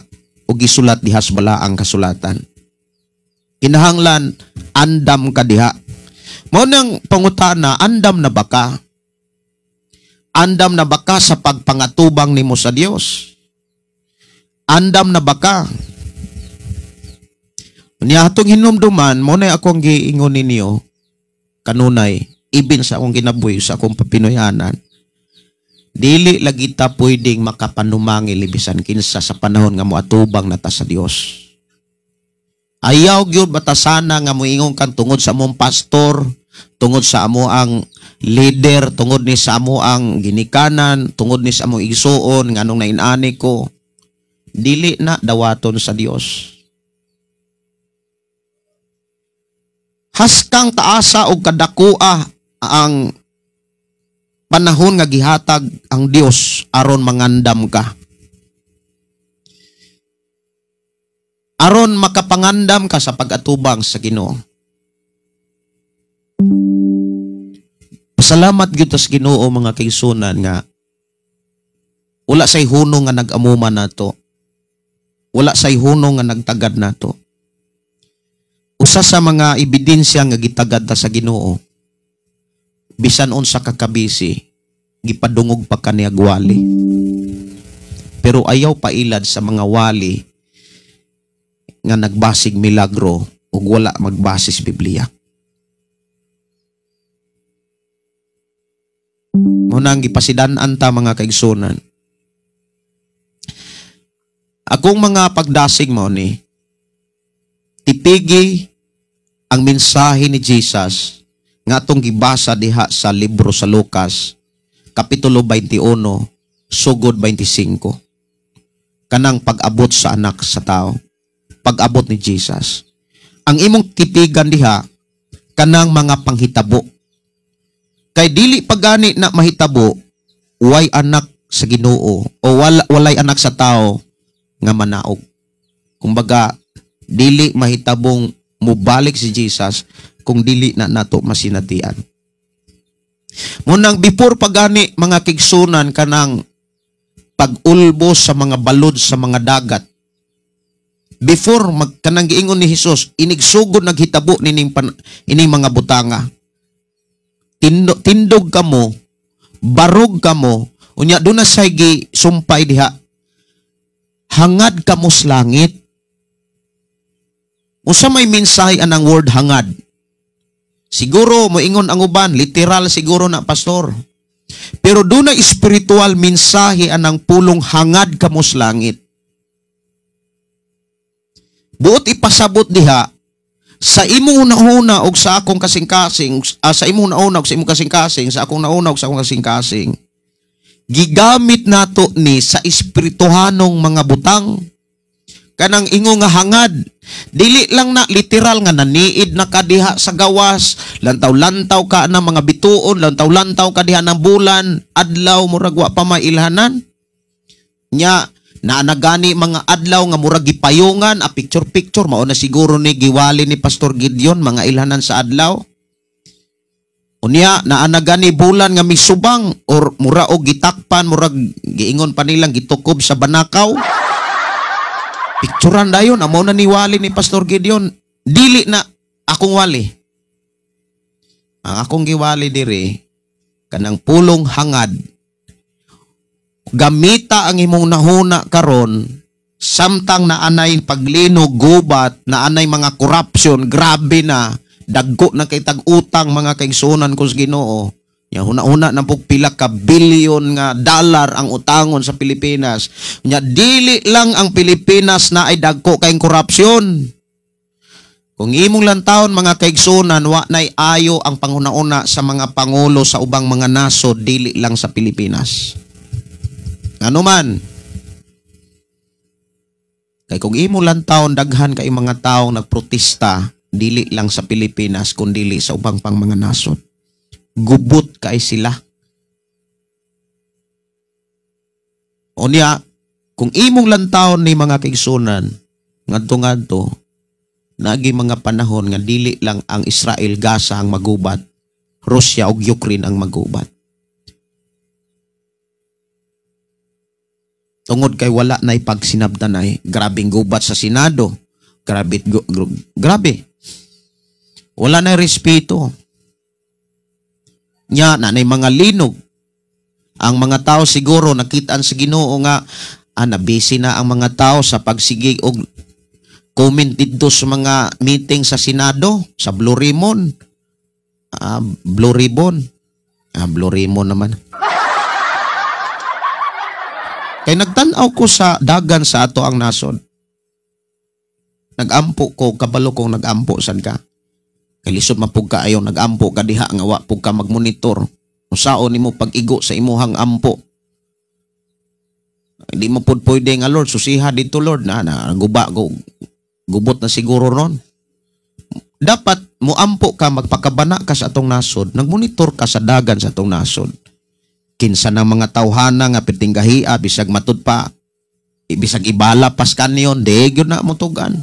o gisulat dihas balaang kasulatan. Kinahanglan andam ka diha. Mao nang pangutana, andam na baka? Andam na baka sa pagpangatubang nimo sa Dios? Andam na baka? Niya atong hinumduman, mo na akong giingon ninyo kanunay, ibin sa akong ginabuhi sa akong papinoyanan. Dili lagi ta pwedeng makapanumangi libisan kinsa sa panahon nga moatubang na ta sa Dios. Ayaw gyud batasana nga moingon kang tungod sa among pastor, tungod sa amo ang leader, tungod ni sa amo ang ginikanan, tungod ni sa among igsuon nganong nainani ko. Dili na dawaton sa Dios. Haskang taasa og kadakua ang panahon nga gihatag ang Dios aron mangandam ka. Aron makapangandam ka sa pag-atubang sa Ginoo. Pasalamat gyud sa Ginoo mga kaigsunan nga wala say hunong nga nag-amuma nato. Wala say hunong nga nagtagad nato. Usa sa mga ebidensya nga gitagad ta sa Ginoo, bisan unsa ka kabisi, gipadungog pa kaniya wali. Pero ayaw pailad sa mga wali nga nagbasig milagro ug wala magbasis Biblia. Munang gipasidan-an ta mga kaigsunan. Akong mga pagdasig mo ni tipigi ang mensahe ni Jesus nga atong gibasa diha sa libro sa Lucas Kapitulo 21, sugod 25. Kanang pag-abot sa anak sa tao. Pag-abot ni Jesus. Ang imong tipigan diha, kanang mga panghitabo. Kay dili pagani na mahitabo, way anak sa Ginoo o walay anak sa tao nga manaog. Kumbaga, dili mahitabong mubalik si Jesus kung dili na nato masinatian. Munang before pagani mga kigsunan kanang pag-ulbos sa mga balod sa mga dagat. Before kanang giingon ni Jesus, inigsugod naghitabo nining mga butanga. Tindog kamo, barog kamo, unya doon na say sumpay diha. Hangad kamo sa langit. Usa may mensahe anang word hangad. Siguro moingon ang uban, literal siguro na pastor. Pero doon na espiritual mensahe anang pulong hangad kamo sa langit. Buot ipasabot diha sa imong nauna og sa akong kasing-kasing, sa imong nauna og sa imong kasing-kasing, sa akong nauna og sa akong kasing-kasing. Gigamit nato ni sa espirituhanong mga butang. Kanang ingo nga hangad, dili lang na literal nga naniid na kadiha sa gawas, lantaw-lantaw ka na mga bituon, lantaw-lantaw ka diha ng bulan, adlaw murag wa pa mailhanan. Nya naanagani mga adlaw nga murag gipayungan, a picture-picture mao na siguro ni giwali ni Pastor Gideon mga ilhanan sa adlaw. Unya naanagani bulan nga misubang or mura og gitakpan, murag giingon pa nilang gitukob sa banakaw. Picturean dayon amo na niwali ni Pastor Gideon. Dili na akong wali. Ang akong giwali diri kanang pulong hangad. Gamita ang imong nahuna karon samtang naanay paglinog gubat, naanay mga corruption, grabe na, dagko na kay tag-utang mga kaigsunan ko sa Ginoo. Ya huna-huna na pug pila ka bilyon nga dollar ang utangon sa Pilipinas. Nya dili lang ang Pilipinas na ay dagko kay korupsyon. Kung imong lantawon mga kaigsunan, wa nay ayo ang panguna-una sa mga pangulo sa ubang mga nasod, dili lang sa Pilipinas. Ano man? Kay kung imong lantawon daghan kay mga taong nagprotesta, dili lang sa Pilipinas kundi sa ubang pang mga nasod. Gubot kay sila. Unya, kung imong lantawon ni mga kaigsunan, ngadto-ngadto, nagi mga panahon nga dili lang ang Israel, Gaza ang magubat, Russia ug Ukraine ang magubat. Tungod kay wala na'y pagsinabdanay, grabing gubat sa Senado, grabe. Wala na'y respeto. Nya na mga linog. Ang mga tao siguro nakitaan sa Ginoo nga nabisi na ang mga tao sa pagsigig og comment dito sa mga meeting sa Senado, sa Blue Ribbon. Blue Ribbon. Blue Ribbon naman. Kay nagtanaw ko sa dagan sa ato ang nasod. Nagampo ko, kabalo kong nagampo sad ka. Kay lisod mapug ka ayaw nagampo ka diha nga wa pug ka magmonitor. Usaon nimo pag-igo sa imuhang ampo. Hindi mo pud pwede nga Lord, susiha dito Lord na gubot na siguro ron. Dapat muampo ka, magpakabana ka sa atong nasod, nagmonitor ka sa dagan sa atong nasod. Kinsa ng mga tawhana nga pitinggahia, bisag matud pa, bisag ibala pas kanyon, degyon na mutugan.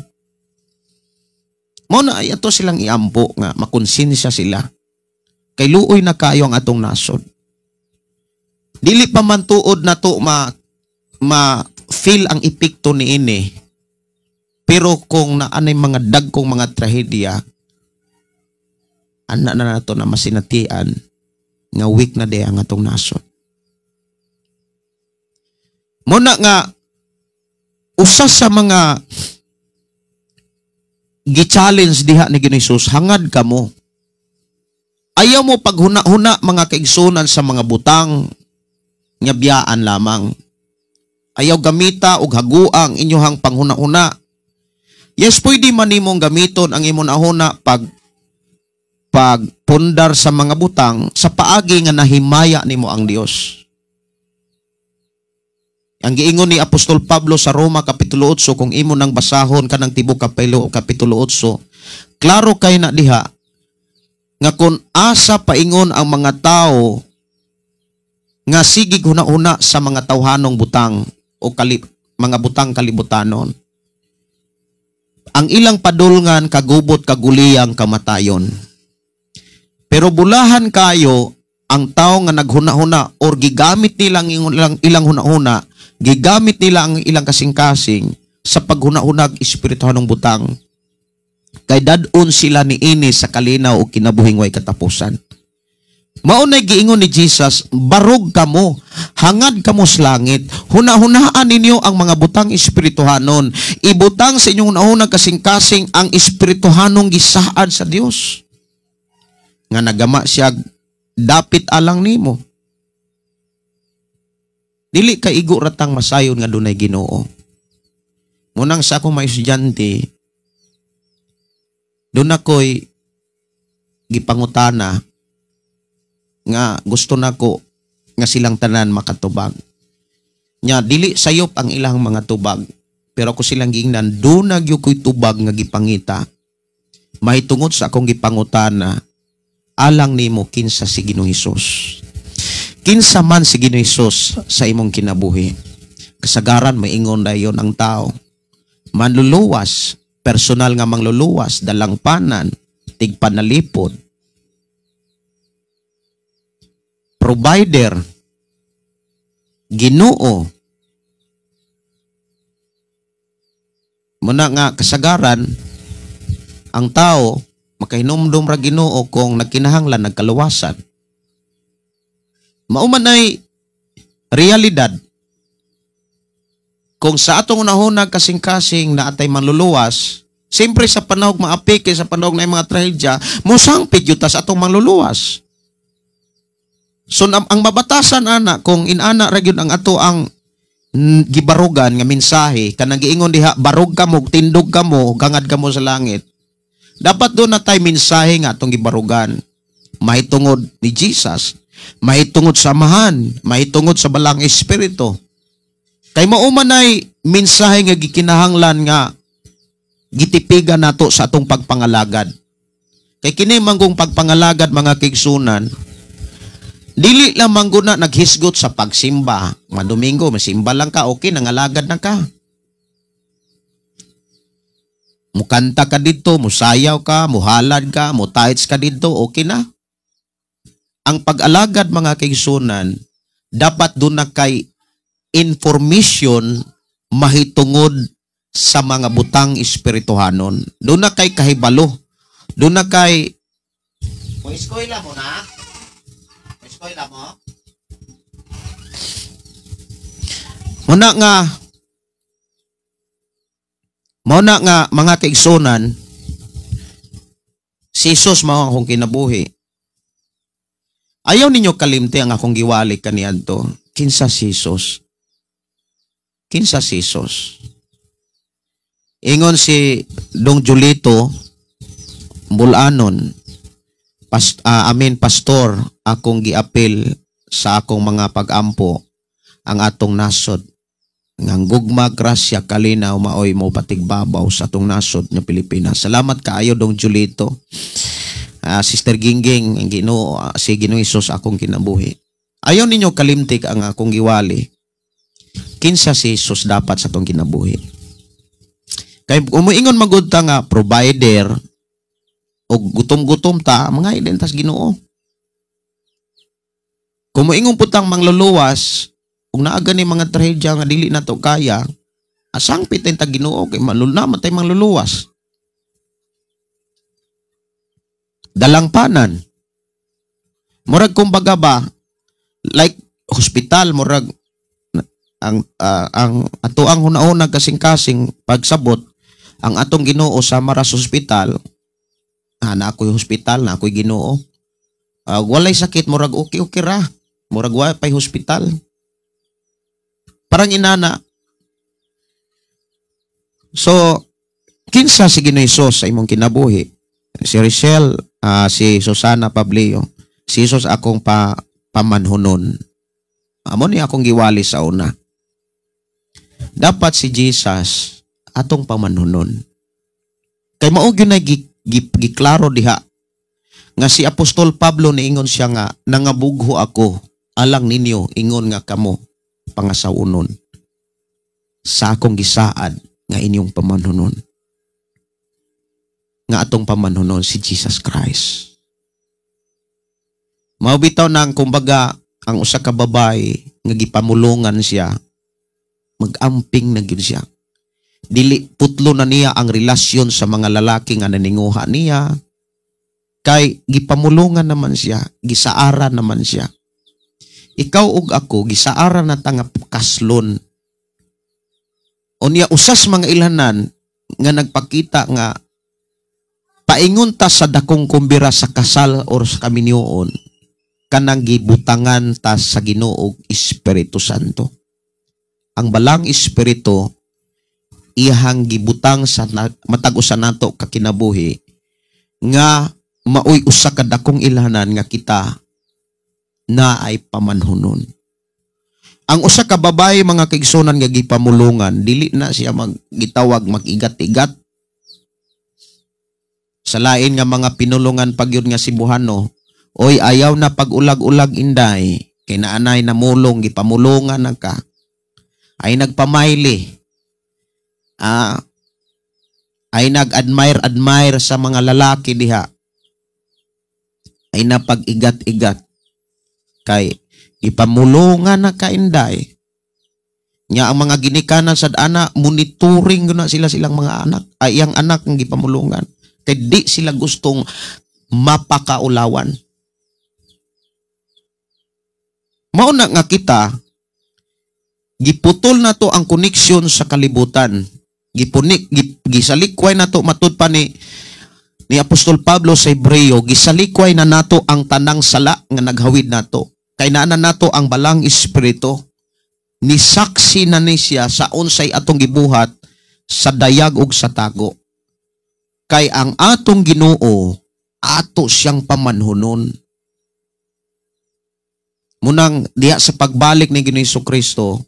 Mo na ay ato silang iampo nga makonsensya sila. Kay luoy na kayo ang atong nasod. Dili pa man tuod na to ma-feel ang epekto ni ini. Pero kung naanay mga dagkong mga trahedya, ana na nato na masinatian nga weak na de ang atong nasod. Muna nga, usa sa mga gi-challenge diha ni Ginoong hangad ka mo. Ayaw mo paghuna-huna mga kaigsunan sa mga butang nga biyaan lamang. Ayaw gamita og haguang inyohang panghuna-huna. Yes, pwede man nimong gamiton ang imong ahuna pagpundar sa mga butang sa paagi nga nahimaya nimo ang Dios. Ang giingon ni Apostol Pablo sa Roma Kapitulo 8, kung imo nang basahon ka ng tibok Kapitulo 8, klaro kay na diha, nga kung asa paingon ang mga tao, nga sigig huna-huna sa mga tawhanong butang, o mga butang kalibutanon, ang ilang padulngan kagubot kaguliyang kamatayon. Pero bulahan kayo, ang tao nga naghuna-huna, or gigamit nila ang ilang huna-huna, gigamit nila ang ilang kasing-kasing sa paghunahunag espirituhanong butang. Kay dadon sila ni ini sa kalinaw o kinabuhing way katapusan. Maunay giingon ni Jesus, barog kamo, hangad kamo sa langit, hunahunaan ninyo ang mga butang espirituhanon, ibutang sa inyong hunahunag kasing-kasing ang espirituhanong gisaad sa Dios. Nga nagama siya, dapit alang nimo. Dili ka igo ratang masayon nga dunay Ginoo. Munang sa akong mga estudyante, doon ako'y gipangutana nga gusto nako nga silang tanan makatubag. Nya dili sayop ang ilang mga tubag, pero ako silang giingnan doon nagyo ko'y tubag nga gipangita. Mahitungod sa akong gipangutana, alang nimo kinsa si Ginoong Hesus. Kinsa man si Ginoong Hesus sa imong kinabuhi. Kasagaran maingon dayon ang tao. Manluluwas, personal nga mangluluwas, dalangpanan, tigpanalipod, provider, Ginoo. Muna nga kasagaran, ang tao makahinumdum ra Ginoo kung nagkinahanglan nagkaluwasan. Mauman ay realidad. Kung sa atong unahunag kasing-kasing na atay manluluwas, siyempre sa panahog maapike, sa panahog na mga trahedya, musangpit yuta sa atong manluluwas. So ang mabatasan ana, kung inana ra gyud ang ato ang gibarugan nga mensahe, kanang giingon diha, barog ka mo, tindog ka mo, gangad ka mo sa langit. Dapat doon na tayo mensahe nga atong gibarugan. Mahitungod ni Jesus, mahitungod sa amahan, mahitungod sa balang espiritu. Kay mauman ay mensahe nga gikinahanglan nga gitipigan nato sa atong pagpangalagad. Kay kini manggong pagpangalagad mga kigsunan, dili lang mangguna naghisgot sa pagsimba. Mga Domingo, masimba lang ka, okay, nangalagad na ka. Mukanta ka dito, musayaw ka, muhalad ka, mutights ka dito, okay na. Ang pag-alagad mga kaigsunan, dapat doon na kay information mahitungod sa mga butang espirituhanon. Doon na kay kahibalo. Doon na kay... Kung iskoyla mo na? Iskoyla mo? Muna nga mga kaigsunan, si Jesus mao akong kinabuhi. Ayaw ninyo kalimti ang akong giwali kaniadto. Kinsa si Jesus? Kinsa si Jesus? Ingon si Dong Julito Bulanon, pastor, akong giapil sa akong mga pag-ampo ang atong nasod. Ngang gugma, grasya, kalinaw, maoy mo patigbabaw sa atong nasod ng Pilipinas. Salamat kaayo Dong Julito. Sister Gingging, ang Ginoo, si Ginoong Hesus akong kinabuhi. Ayaw ninyo kalimtik ang akong giwali. Kinsa si Jesus dapat sa atong kinabuhi. Kay umuingon magud ta nga provider o gutom-gutom ta, mga identas Ginoo. Kung muingon putang mangluluwas, kung naaga ni mga trahedya nga dili nato kaya, asang pitay ta Ginoo kay manlulnaman tay mangluluwas. Dalangpanan. Murag kumbaga ba, like hospital, murag ang ato ang hunahunag kasing-kasing pagsabot, ang atong Ginoo sa maras hospital, na ako'y hospital, na ako'y Ginoo. Walay sakit, murag okay ra. Murag wa pay hospital. Parang inana. So, kinsa si Ginoong Hesus sa imong kinabuhi? Si Richelle si Susana Pablio, si Jesus akong pamanhunon. Amo ni akong giwali sa una. Dapat si Jesus atong pamanhunon. Kay mao gyud na giklaro diha nga si Apostol Pablo niingon siya nga nangabugho ako alang ninyo ingon nga kamo pangasaunon sa akong gisaad nga inyong pamanhunon. Nga atong pamanhunon si Jesus Christ. Mao bitaw nang kumbaga ang usa ka babae nga gipamulungan siya, mag-amping na gyud siya. Dili putlo na niya ang relasyon sa mga lalaki nga naninguha niya, kay gipamulungan naman siya, gisaara naman siya. Ikaw ug ako gisaara na ta nga kaslon. Unya usas mga ilhanan nga nagpakita nga paingon ta sa dakong kumbira sa kasal or sa kaminyoon, kanang gibutangan ta sa Ginoo Espiritu Santo. Ang balang Espiritu iyang gibutang sa matag usa nato ka kinabuhi nga maoy usa ka dakong ilhanan nga kita na ay pamanhunon. Ang usa ka babae mga kaigsunan nga gipamulungan, dili na siya gitawag mag-igat-igat. Sa lain nga mga pinulungan pagyud nga Cebuano, oy ayaw na pag-ulag-ulag inday, kay naanay namulong gipamulungan na ka. Ay nagpamaili. Ay nag-admire sa mga lalaki diha. Ay napag-igat-igat. Kay ipamulungan na ka inday. Nya ang mga ginikanan sad ana monitoring na silang mga anak, ay ang anak ng gipamulungan. Kay di sila gustong mapakaulawan. Mao na nga kita giputol na to ang koneksyon sa kalibutan. Gisalikway na to matud pa ni Apostol Pablo sa Hebreo, gisalikway na nato ang tanang sala nga naghawid nato. Kay naanan nato ang balang Espiritu, ni saksi na ni siya sa unsay atong gibuhat sa dayag ug sa tago. Kay ang atong Ginoo ato siyang pamanhunon. Munang diha sa pagbalik ni Ginoong Jesucristo,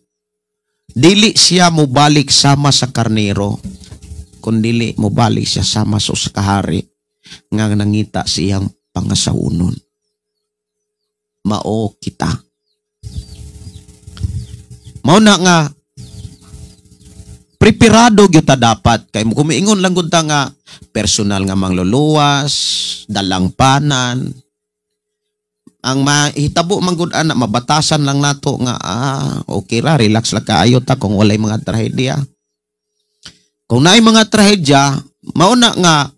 dili siya mobalik sama sa karnero, kundi mobalik siya sama sa kahari nga nangita siyang pangasaunon. Mao kita. Mao na nga preparado gyud ta dapat kay kumiingon lang gud ta nga personal nga mangluluwas, dalangpanan. Ang mahitabo man gud ana mabatasan lang nato nga okay ra, relax lang kaayo ta kung walay mga trahedya. Kung naay mga trahedya, mao na nga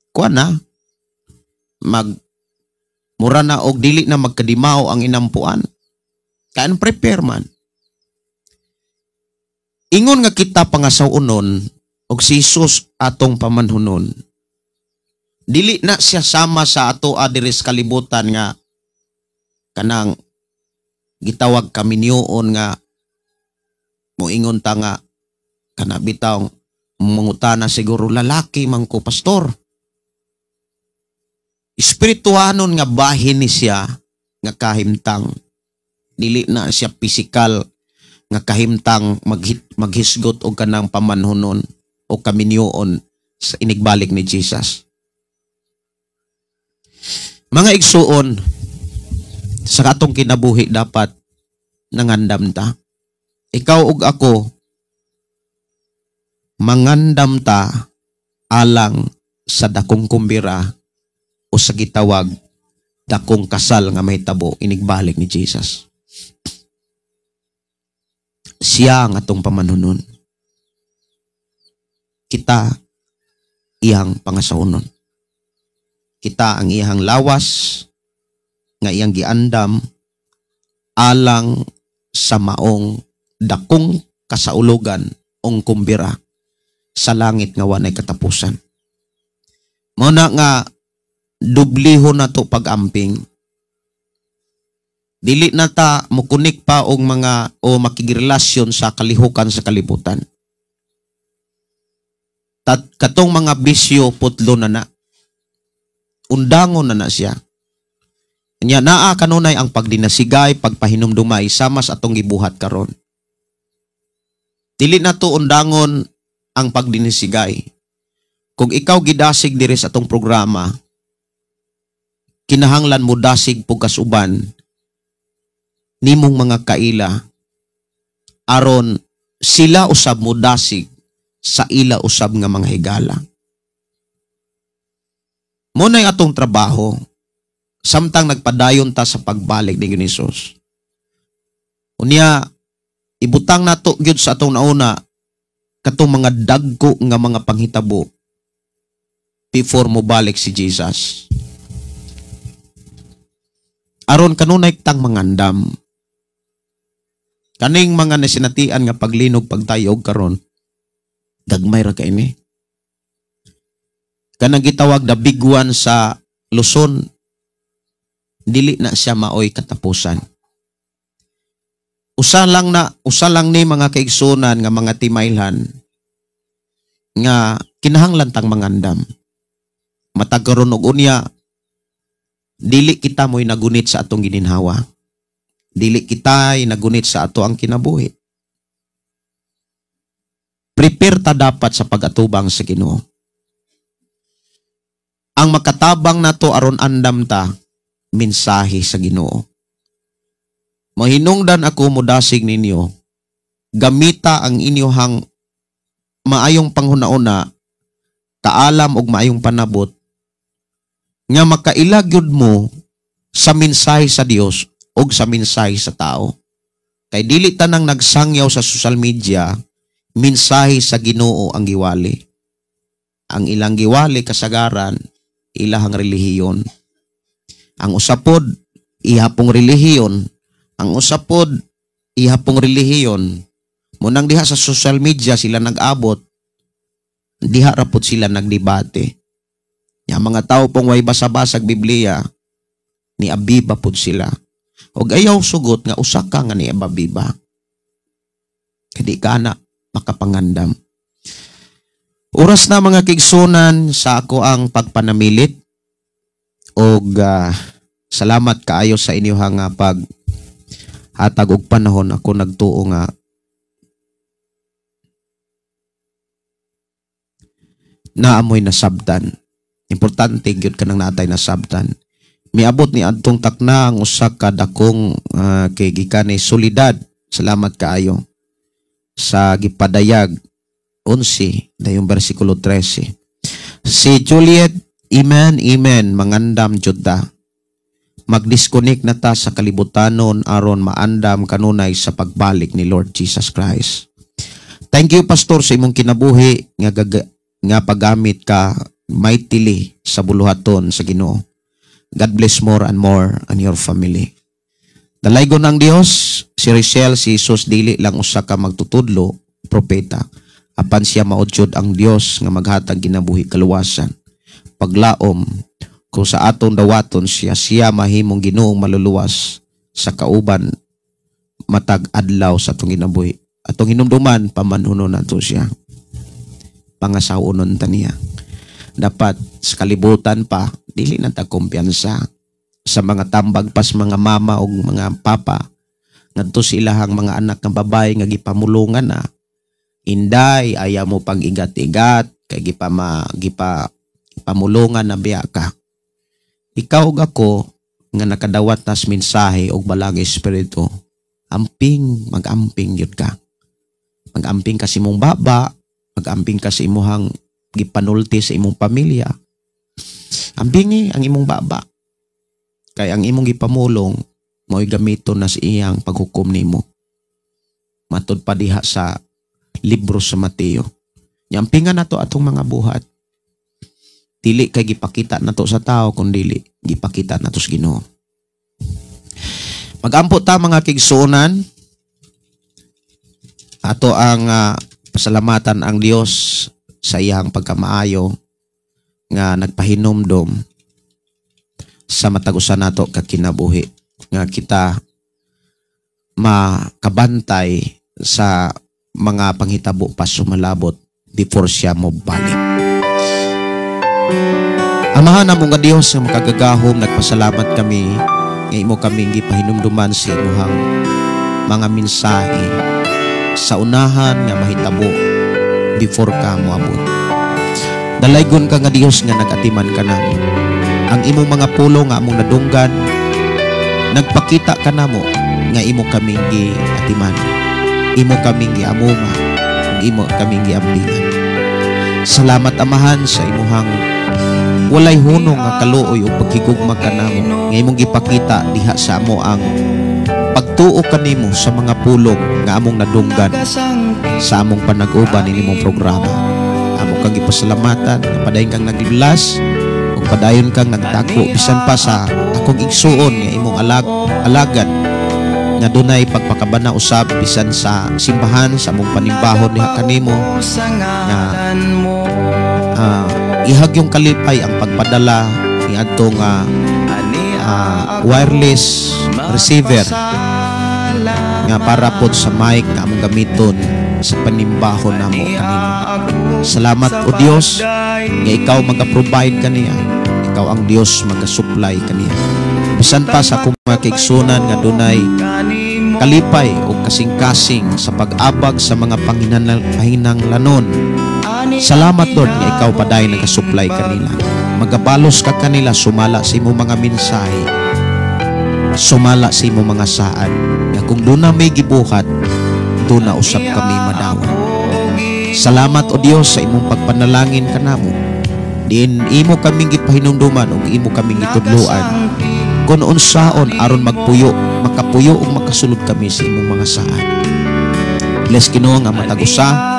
kuan na mura na og dili na magkadimaw ang inampuan. Kan prepare man. Ingon nga kita pangasaunon og si Jesus atong pamanhunon. Dili na siya sama sa ato adiris kalibutan nga kanang gitawag kaminyoon nga moingon ta nga kana bitaw mangutana siguro lalaki man ko pastor. Espirituhanon nga bahin ni siya nga kahimtang. Dili na siya pisikal nga kahimtang maghisgot og kanang pamanhunon o kaminyoon sa inigbalik ni Jesus. Mga igsuon, sa katong kinabuhi dapat nangandam ta. Ikaw ug ako, mangandam ta alang sa dakong kumbira o sa gitawag dakong kasal nga mahitabo inigbalik ni Jesus. Siya ang atong pamanhunon. Kita iyang pangasaunon. Kita ang iyang lawas nga iyang giandam alang sa maong dakong kasaulugan ong kumbira sa langit nga wanay katapusan. Mao na nga dubliho na to pag-amping. Dili na ta mukunik pa og mga o makigrelasyon sa kalihukan sa kalibutan. Katong mga bisyo putlo na na. undangon na siya. Nya naa kanunay ang pagdinasigay, pagpahinumdumay sama sa atong gibuhat karon. Dili na to undangon ang pagdinasigay. Kung ikaw gidasig diri sa atong programa, kinahanglan mo dasig pugkas uban nimong mga kaila aron sila usab mo dasig sa ila usab nga mga higala. Mo na atong trabaho samtang nagpadayon ta sa pagbalik ni Hesus. Unya ibutang nato gyud sa atong nauna katong mga dagko nga mga panghitabo before mo balik si Jesus. Aron kanunay tang mangandam. Kaning mga nasinatian nga paglinog pagtayog karon gagmay ra kay ni. Kanang gitawag the big one sa Luzon, dili na siya maoy katapusan. Usa lang ni mga kaigsunan nga mga timailhan nga kinahanglan tang mangandam. Matag karon og unya dili kita mo'y nagunit sa atong gininhawa. Dili kita'y nagunit sa ato ang kinabuhi. Prepare ta dapat sa pag-atubang sa Ginoo. Ang makatabang nato aron andam ta mensahe sa Ginoo. Mahinungdan ako mudasig ninyo, gamita ang inyohang maayong panghuna-una, kaalam og maayong panabot, nga makailagyod mo sa mensahe sa Dios og sa mensahe sa tao. Kay dili tanang nagsangyaw sa social media, mensahe sa Ginoo ang giwali. Ang ilang giwali kasagaran, ilahang relihiyon. Ang usapod, ihapong relihiyon. Ang usapod, ihapong relihiyon. Munang diha sa social media sila nag-abot, diha rapod sila nagdebate. Yang mga tao pong way basa-basag Biblia, ni abiba pod sila. Og ayaw sugot nga usa ka nga ni abiba. Kadi ka na makapangandam. Oras na mga kigsunan sa ako ang pagpanamilit. Og salamat kaayo sa inyo nga pag hatag og panahon ako nagtuo nga naamoy nasabtan. Importante gyud kanang natay nasabtan. Miabot ni adtong takna ang usa ka dakong kay gikan ni solidad. Salamat kaayo sa gipadayag 11 dayong bersikulo 13. Si Juliet, amen, amen, mangandam jud ta. Mag-disconnect na ta sa kalibutanon aron maandam kanunay sa pagbalik ni Lord Jesus Christ. Thank you, Pastor, sa imong kinabuhi nga paggamit ka mightily sa buluhaton sa Ginoo. God bless more and more and your family. Dalaygon ng Dios, si Richelle, si Jesus dili lang usa ka magtutudlo, propeta. Apan siya maudyod ang Dios nga maghatag kinabuhi kaluwasan. Paglaom, kung sa aton dawaton siya mahimong Ginoong maluluwas sa kauban matag adlaw sa atong kinabuhi. Atong hinumduman pamanhunon nato siya. Pangasawunon ta niya. Dapat sa kalibutan pa, dili na ta kumpiyansa sa mga tambag pas mga mama o mga papa ngadto silahang mga anak ng babae nga gipamulungan na. Inday, ayaw mo pang igat-igat kay gipamulungan na biya ka. Ikaw ug ako nga nakadawat nas mensahe og balang espiritu, mag-amping yun ka. Mag-amping ka sa imong baba, mag-amping ka sa imuhang gipanulti sa imong pamilya. Ambingi ang imong baba. Kay ang imong gipamulong mo'y gamito na sa iyang paghukom nimo. Matud pa diha sa libro sa Mateo. Nyampingan nato atong mga buhat. Dili kay gipakita nato sa tao kundi gipakita nato sa Ginoo. Magampo ta mga kigsunan. Ato ang pasalamatan ang Dios sa iyang pagkamaayo nga nagpahinumdom sa matagusan nato kakinabuhi nga kita makabantay sa mga panghitabo pa sumalabot before siya mo balik. Amahan namong nga Dios nga makagagahom, nagpasalamat kami nga imo kaming gipahinumduman sa imuhang mga mensahe sa unahan nga mahitabo before ka moabot. Dalaygon ka nga Dios nga nagatiman ka namo. Ang imo mga pulo nga among nadunggan, nagpakita ka namo nga imo kaming giatiman, imo kaming giamuma, imo kaming giambilan. Salamat Amahan sa imuhang walay hunong nga kaluoy o pagkigugma ka namo nga imong gipakita diha sa amo ang pagtuo kanimo sa mga pulong nga among nadunggan sa among panag-uban inimong programa. Amo kang gipasalamatan nga padayon kang naglulas ug padayon kang nagdako bisan pa sa akong igsuon nga imong alagad nga dunay pagpakabana usab bisan sa simbahan sa among panimbahon diha kanimo nga ihag yung kalipay ang pagpadala ni adtong wireless receiver nga para pod sa mic nga among gamiton sa panimbahon namo kanimo. Salamat o Dios nga ikaw maga-provide kaniya, ikaw ang Dios maga-supply kaniya. Bisan pa sa akong mga kaigsunan nga dunay kalipay o kasing-kasing sa pag-abag sa mga panginahanglanon. Salamat Lord nga ikaw paday nagasupply kanila. Magabalos ka kanila sumala sa imo mga mensahe, sumala sa imo mga saan. Nga kung doon na may gibuhat, doon na usap kami madawan. Salamat o Dios sa imong pagpanalangin kanamo. Diin imo kaming gipahinumduman ug imo kaming gitudloan. Kung unsaon aron makapuyo ug makasulod kami sa imong mga saan. Bless Ginoo nga matag-usa.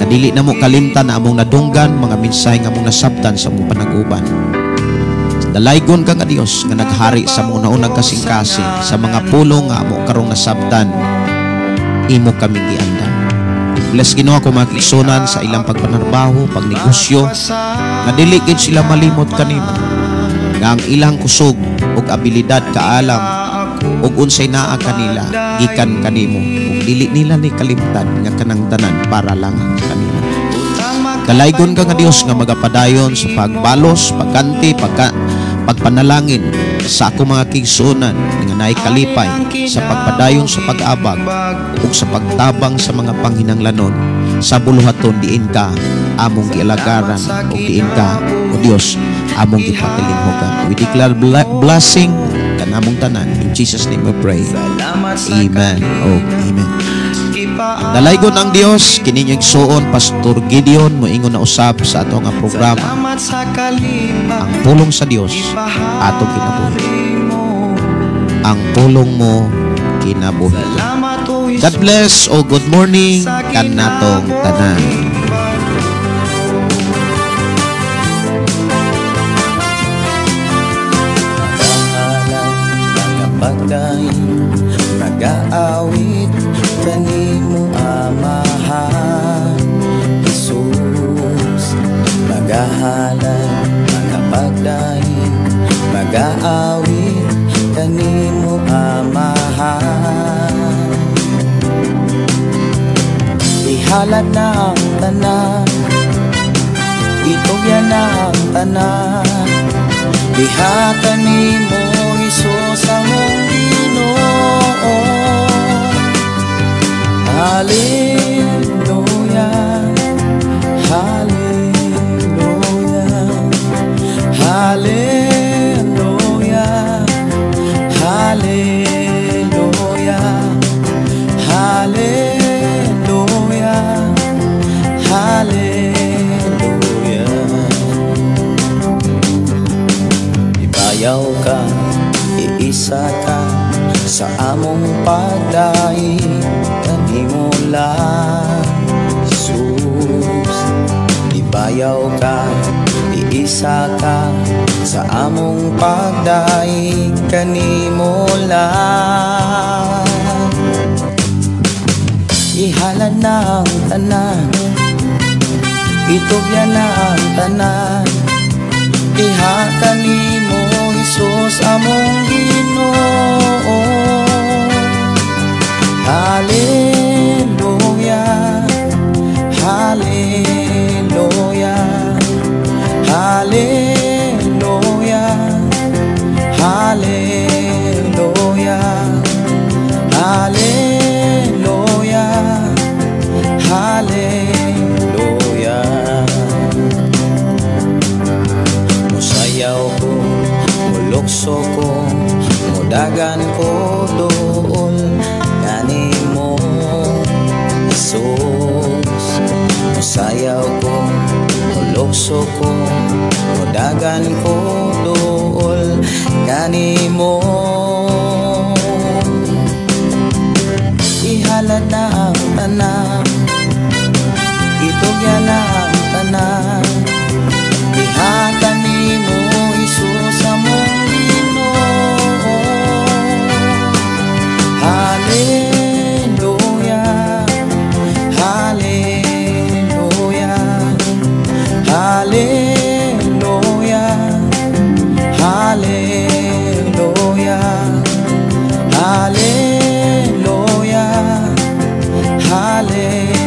Kadili na mo kalimtan na among nadunggan mga mensahe nga among nasabtan sa among panag-uban. Dalaygon ka nga Dios nga naghari sa among naunang kasing-kasing sa mga pulong nga amo karong nasabtan, imo kaming giandan. Bless Ginoo ako mga kaigsunan sa ilang pagpanarbaho, pagnegosyo, nga dili gid sila malimot kanimo. Nga ang ilang kusog ug abilidad kaalam ug unsay naa kanila gikan kanimo ug dili nila ni kalimtan nga kanang tanan para lang kanila. Dalaygon ka nga Dios nga magapadayon sa pagbalos, pagkanti, pagpanalangin sa ako mga kaigsunan nga naay kalipay sa pagpadayon sa pag-abag ug sa pagtabang sa mga panghinanglanon sa buluhaton diin ka among gialagaran ug diin ka o Dios among gipatilinghogan. We declare blessing kanamong tanan in Jesus name we pray. Amen. Oh, amen. Dalaygon ang Dios kining igsuon Pastor Gideon moingon na usab sa ato nga programa ang pulong sa Dios ato kinabuhi. Ang pulong mo kinabuhi. God bless o good morning kanatong tanan. Mag-aawit kanimo Amahan Jesus, magahalan mga pagdaing, mag-aawit kanimo Amahan. Ihalad na ang tanan, itugyan na ang tanan, diha kanimo Jesus among Ginoo. Hallelujah, hallelujah, hallelujah, hallelujah, hallelujah, hallelujah. Ibayaw ka, iisa ka sa among pagdaing kanimo lang Jesus. Ibayaw ka, iisa ka sa among pagdaing kanimo lang. Ihalad na ang tanan, itugyan na ang tanan, diha kanimo Jesus among Ginoo. Hallelujah, hallelujah, hallelujah, lukso ko, mudagan ko doon gani mo Jesus. Musayaw ko, lukso ko, mudagan ko doon gani mo. Ihalad na ang tanan, itugyan na ang tanan, ihatan ni mo Jesus sa mong Ginoo. Hallelujah, hallelujah, hallelujah, hallelujah, hallelujah, hallelujah.